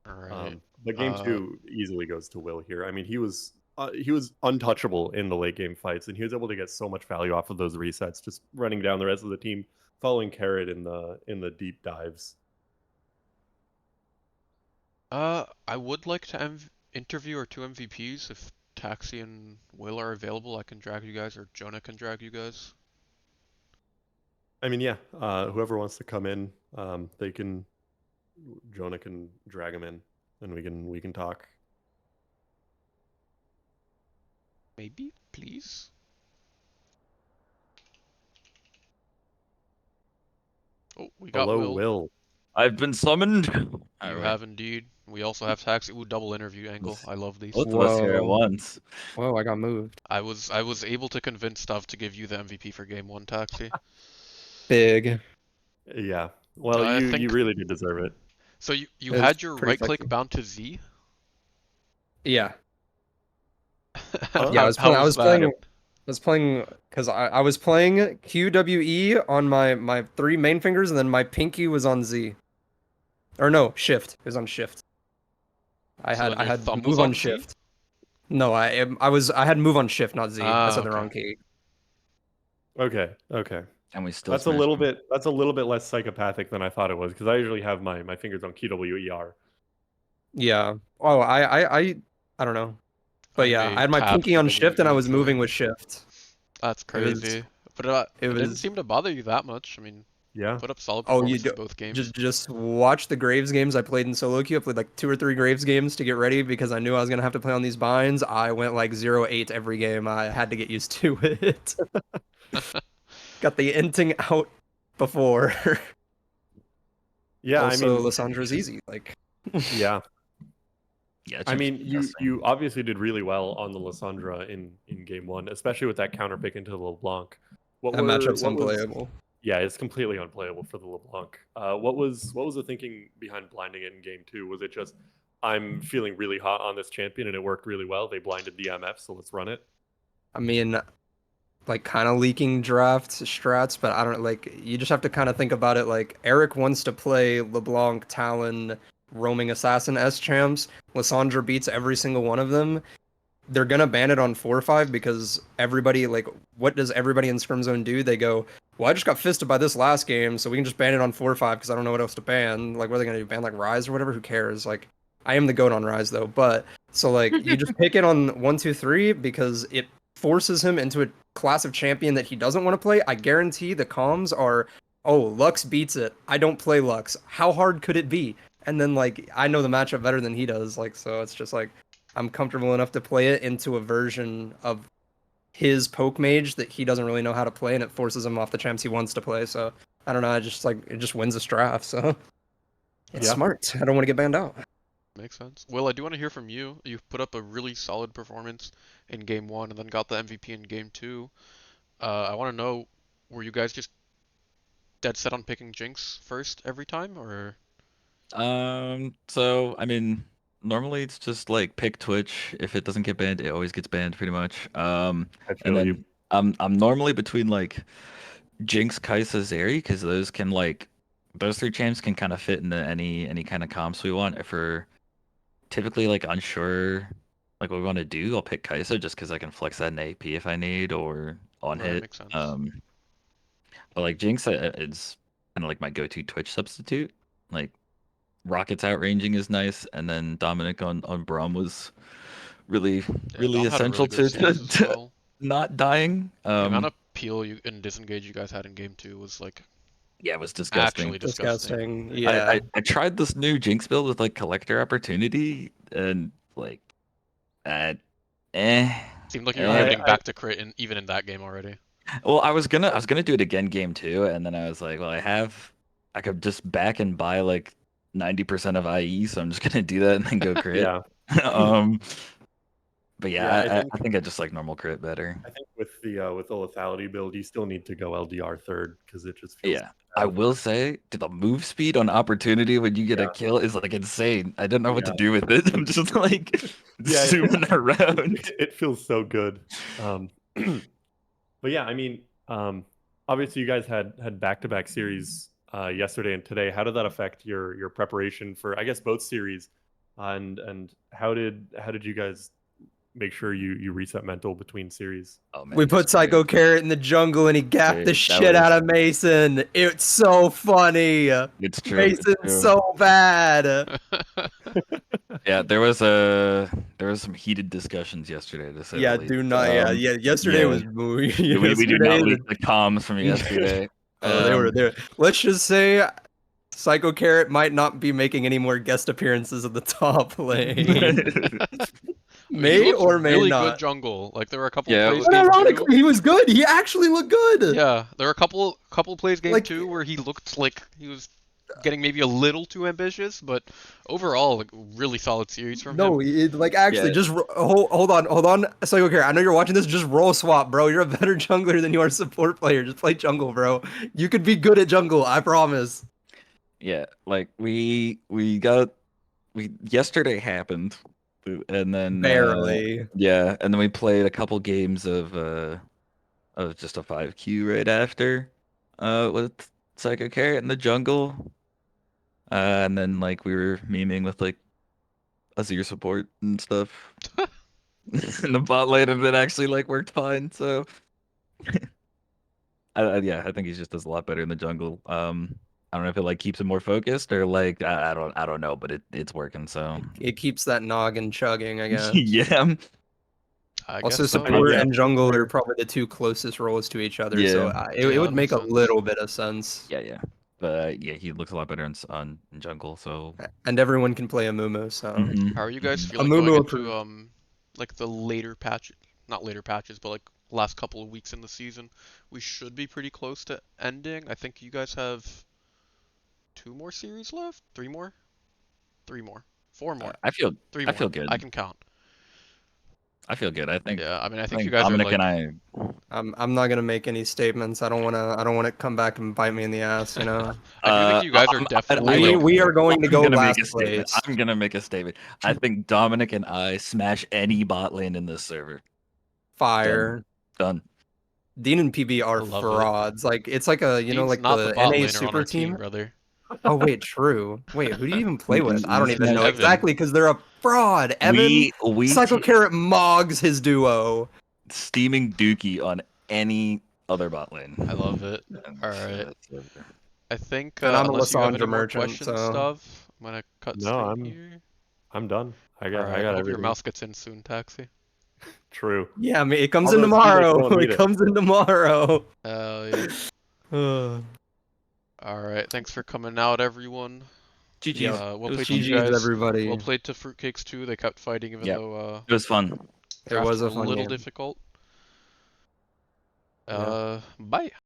S1: Alright.
S2: But game 2 easily goes to Will here. I mean, he was untouchable in the late game fights, and he was able to get so much value off of those resets, just running down the rest of the team, following Carrot in the deep dives.
S1: I would like to interview our 2 MVPs. If Taxi and Will are available, I can drag you guys, or Jonah can drag you guys.
S2: I mean, yeah. Whoever wants to come in, they can. Jonah can drag him in, and we can talk.
S1: Maybe, please. Oh, we got
S2: Hello,
S1: Will.
S2: Will.
S6: I've been summoned.
S1: You
S6: Alright,
S1: have indeed. We also have Taxi. Ooh, double interview angle. I love these.
S6: both of us here at
S7: Whoa.
S6: once.
S7: Whoa, I got moved.
S1: I was able to convince Stuff to give you the MVP for game one, Taxi.
S7: Big.
S2: Yeah. Well,
S1: I
S2: you
S1: think
S2: really did deserve it.
S1: so. You
S7: It was
S1: had your
S7: pretty
S1: right click
S7: flexy.
S1: bound to Z.
S7: Yeah.
S2: Huh?
S7: Yeah,
S1: How
S7: I
S1: was
S7: was playing
S1: that?
S7: because I was playing QWE on my three main fingers and then my pinky was on Z. Or no, shift. It was on shift. I
S1: So then
S7: I
S1: your
S7: had
S1: thumb was
S7: move on
S1: on Z?
S7: shift. No, I had move on shift, not Z. I
S1: Ah,
S7: said the
S1: okay.
S7: wrong key.
S2: Okay. Okay.
S6: And we still
S2: That's a
S6: smashed
S2: little
S6: him.
S2: bit. That's a little bit less psychopathic than I thought it was because I usually have my fingers on QWER.
S7: Yeah. Oh, I don't know. But
S1: I
S7: yeah, I
S1: made
S7: had my
S1: tab
S7: pinky on shift and I
S1: QWE
S7: was
S1: for.
S7: moving with shift.
S1: That's
S7: It was
S1: crazy. But
S7: it
S1: it didn't
S7: was
S1: seem to bother you that much. I mean,
S2: Yeah.
S1: put up solid
S7: Oh, you
S1: performances
S7: do,
S1: both games.
S7: just watch the Graves games I played in solo queue. I played like 2 or 3 Graves games to get ready because I knew I was gonna have to play on these binds. I went like 0-8 every game. I had to get used to it. Got the inting out before.
S2: Yeah. I
S7: Also,
S2: mean,
S7: Lissandra's easy. Like,
S2: yeah.
S6: Yeah,
S2: I
S6: Chip's
S2: mean,
S6: disgusting.
S2: you obviously did really well on the Lissandra in game one, especially with that counter pick into the LeBlanc.
S7: that matchup's
S2: What was?
S7: unplayable.
S2: Yeah, it's completely unplayable for the LeBlanc. What was the thinking behind blinding it in game two? Was it just I'm feeling really hot on this champion and it worked really well? They blinded the MF, so let's run it.
S7: I mean, like kind of leaking draft strats, but I don't like. You just have to kind of think about it. Like Eric wants to play LeBlanc, Talon, roaming assassin S champs. Lissandra beats every single one of them. They're gonna ban it on 4-5 because everybody like what does everybody in Scrim Zone do? They go, well, I just got fisted by this last game, so we can just ban it on 4-5 because I don't know what else to ban. Like, what are they gonna do? Ban like Rise or whatever? Who cares? Like, I am the goat on Rise though, but so like you just pick it on 1-2-3 because it forces him into a class of champion that he doesn't want to play. I guarantee the comms are, oh, Lux beats it. I don't play Lux. How hard could it be? And then like I know the matchup better than he does. Like, so it's just like I'm comfortable enough to play it into a version of his poke mage that he doesn't really know how to play, and it forces him off the champs he wants to play. So I don't know. I just like it just wins a straff. So it's
S2: Yeah.
S7: smart. I don't want to get banned out.
S1: Makes sense. Will, I do want to hear from you. You put up a really solid performance in game one and then got the MVP in game two. I want to know, were you guys just dead set on picking Jinx first every time, or?
S6: So I mean, normally it's just like pick Twitch. If it doesn't get banned, it always gets banned pretty much.
S2: I
S6: And
S2: feel you.
S6: then I'm normally between like Jinx, Kai'Sa, Zeri, because those can like those three champs can kind of fit into any kind of comps we want. If we're typically like unsure like what we want to do, I'll pick Kai'Sa just because I can flex that in AP if I need or on
S1: Right,
S6: hit.
S1: makes sense.
S6: But like Jinx, it's kind of like my go-to Twitch substitute. Like Rockets outranging is nice, and then Dominic on Braum was really
S1: Yeah, Dom had a
S6: essential
S1: really good series as
S6: to
S1: well.
S6: not dying.
S1: The amount of peel and disengage you guys had in game two was like
S6: Yeah, it was
S1: actually
S6: disgusting.
S1: disgusting.
S7: Disgusting. Yeah.
S6: I tried this new Jinx build with like collector opportunity and like uh, eh.
S1: Seemed like you were
S6: eh.
S1: getting back to crit even in that game already.
S6: Well, I was gonna do it again game two, and then I was like, well, I could just back and buy like 90% of IE, so I'm just gonna do that and then go crit.
S2: Yeah.
S6: um, but
S2: Yeah,
S6: yeah, I think I just like normal crit better.
S2: I think with the lethality build, you still need to go LDR third because it just feels
S6: Yeah, I will say, the move speed on opportunity when you get a kill is like insane. I don't know what to do with it. I'm just like
S2: Yeah,
S6: zooming around.
S2: it feels so good. But yeah, I mean, obviously you guys had back-to-back series yesterday and today. How did that affect your preparation for, I guess, both series? And how did you guys make sure you reset mental between series?
S6: Oh man,
S7: We put Psycho Carrot in the jungle and he gapped the
S6: Dude, that
S7: shit out
S6: was-
S7: of Mason. It's so funny.
S6: It's true. it's
S7: Mason's
S6: true.
S7: so bad.
S6: Yeah, there was some heated discussions yesterday to say
S7: Yeah,
S6: the least.
S7: do not. Yeah. Yesterday
S6: yeah.
S7: was
S6: We do
S7: yesterday
S6: not
S7: the-
S6: leak the comms from yesterday.
S7: Oh, they were
S6: Um,
S7: there. Let's just say Psycho Carrot might not be making any more guest appearances at the top lane.
S1: He
S7: May
S1: looked
S7: or may
S1: really good
S7: not.
S1: jungle. Like there were a couple of
S6: Yeah,
S1: plays
S7: But
S1: game two.
S7: ironically, he was good. He actually looked good.
S1: Yeah, there were a couple plays game
S7: Like,
S1: two where he looked like he was getting maybe a little too ambitious, but overall, like really solid series from him.
S7: no, like actually,
S6: Yeah.
S7: just hold on, Psycho Carrot. I know you're watching this. Just roll swap, bro. You're a better jungler than you are a support player. Just play jungle, bro. You could be good at jungle. I promise.
S6: yeah, like we yesterday happened, and then
S7: Barely.
S6: yeah, and then we played a couple games of just a 5Q right after, with Psycho Carrot in the jungle, and then like we were memeing with like Azir support and stuff in the bot lane, and it actually like worked fine. So yeah, I think he just does a lot better in the jungle. I don't know if it like keeps him more focused or like I don't know, but it's working. So
S7: It keeps that noggin chugging, I guess.
S6: yeah,
S1: I guess
S7: Also,
S1: so.
S7: support
S2: yeah.
S7: and jungle are probably the two closest roles to each other, so
S6: yeah,
S7: it
S1: Yeah,
S7: would
S1: that makes
S7: make a
S1: sense.
S7: little bit of sense.
S6: yeah. But yeah, he looks a lot better in jungle. So
S7: And everyone can play a Mumu, so
S1: How are you guys
S6: mhm.
S7: a
S1: feeling going
S7: Mumu
S1: into
S7: approved.
S1: like the later patch, not later patches, but like last couple of weeks in the season? We should be pretty close to ending. I think you guys have two more series left, three more, four more,
S6: I feel
S1: three
S6: I
S1: more.
S6: feel good.
S1: I can count.
S6: I feel good. I think
S1: Yeah, I mean, I
S6: I
S1: think you
S6: think
S1: guys are
S6: Dominic and
S1: like,
S6: I.
S7: I'm not gonna make any statements. I don't wanna come back and bite me in the ass, you know.
S1: I do think you guys are definitely
S7: We
S1: like,
S7: we are going to
S6: I'm
S7: go
S6: gonna make
S7: last
S6: a statement.
S7: place.
S6: I'm gonna make a statement. I think Dominic and I smash any bot lane in this server. Done.
S7: Fire.
S6: Done.
S7: Dean and PB
S1: I
S7: are
S1: love it.
S7: frauds. Like it's like a
S1: Dean's
S7: like
S1: not the
S7: the
S1: bot
S7: NA
S1: laner on
S7: super
S1: our team,
S7: team.
S1: brother.
S7: Oh wait, true. Wait, who do you even play with? I
S6: We
S7: don't even
S6: smash
S7: know
S1: Evan.
S7: exactly because they're a fraud. Evan
S6: we
S7: Psycho
S6: take
S7: Carrot Mogs his duo.
S6: steaming Dookie on any other bot lane.
S1: I love it.
S6: And
S1: All
S6: so
S1: right.
S6: that's over.
S1: I think
S7: And I'm a
S1: unless you have any
S7: Lysandra
S1: more
S7: merchant,
S1: questions,
S7: so
S1: Stav, I'm gonna cut
S2: No,
S1: stream here.
S2: I'm done.
S1: All
S2: I
S1: right. I
S2: got
S1: hope your
S2: everything.
S1: mouse gets in soon, Taxi.
S2: True.
S7: yeah, I mean, it comes
S2: All
S7: in
S2: those healers
S7: tomorrow.
S2: don't need
S7: It
S2: it.
S7: comes in tomorrow.
S1: Hell yeah.
S7: Uh,
S1: All right. Thanks for coming out, everyone.
S6: GG's.
S1: Well
S6: It was
S1: played to you
S6: fun.
S7: GG's
S1: guys.
S7: everybody.
S1: Well played to Fruitcakes too. They kept fighting even
S6: Yep.
S1: though
S6: It was fun.
S7: It
S1: drafts
S7: was
S1: were
S7: a
S1: a
S7: fun
S1: little
S7: game.
S1: difficult.
S2: Yeah.
S1: Bye.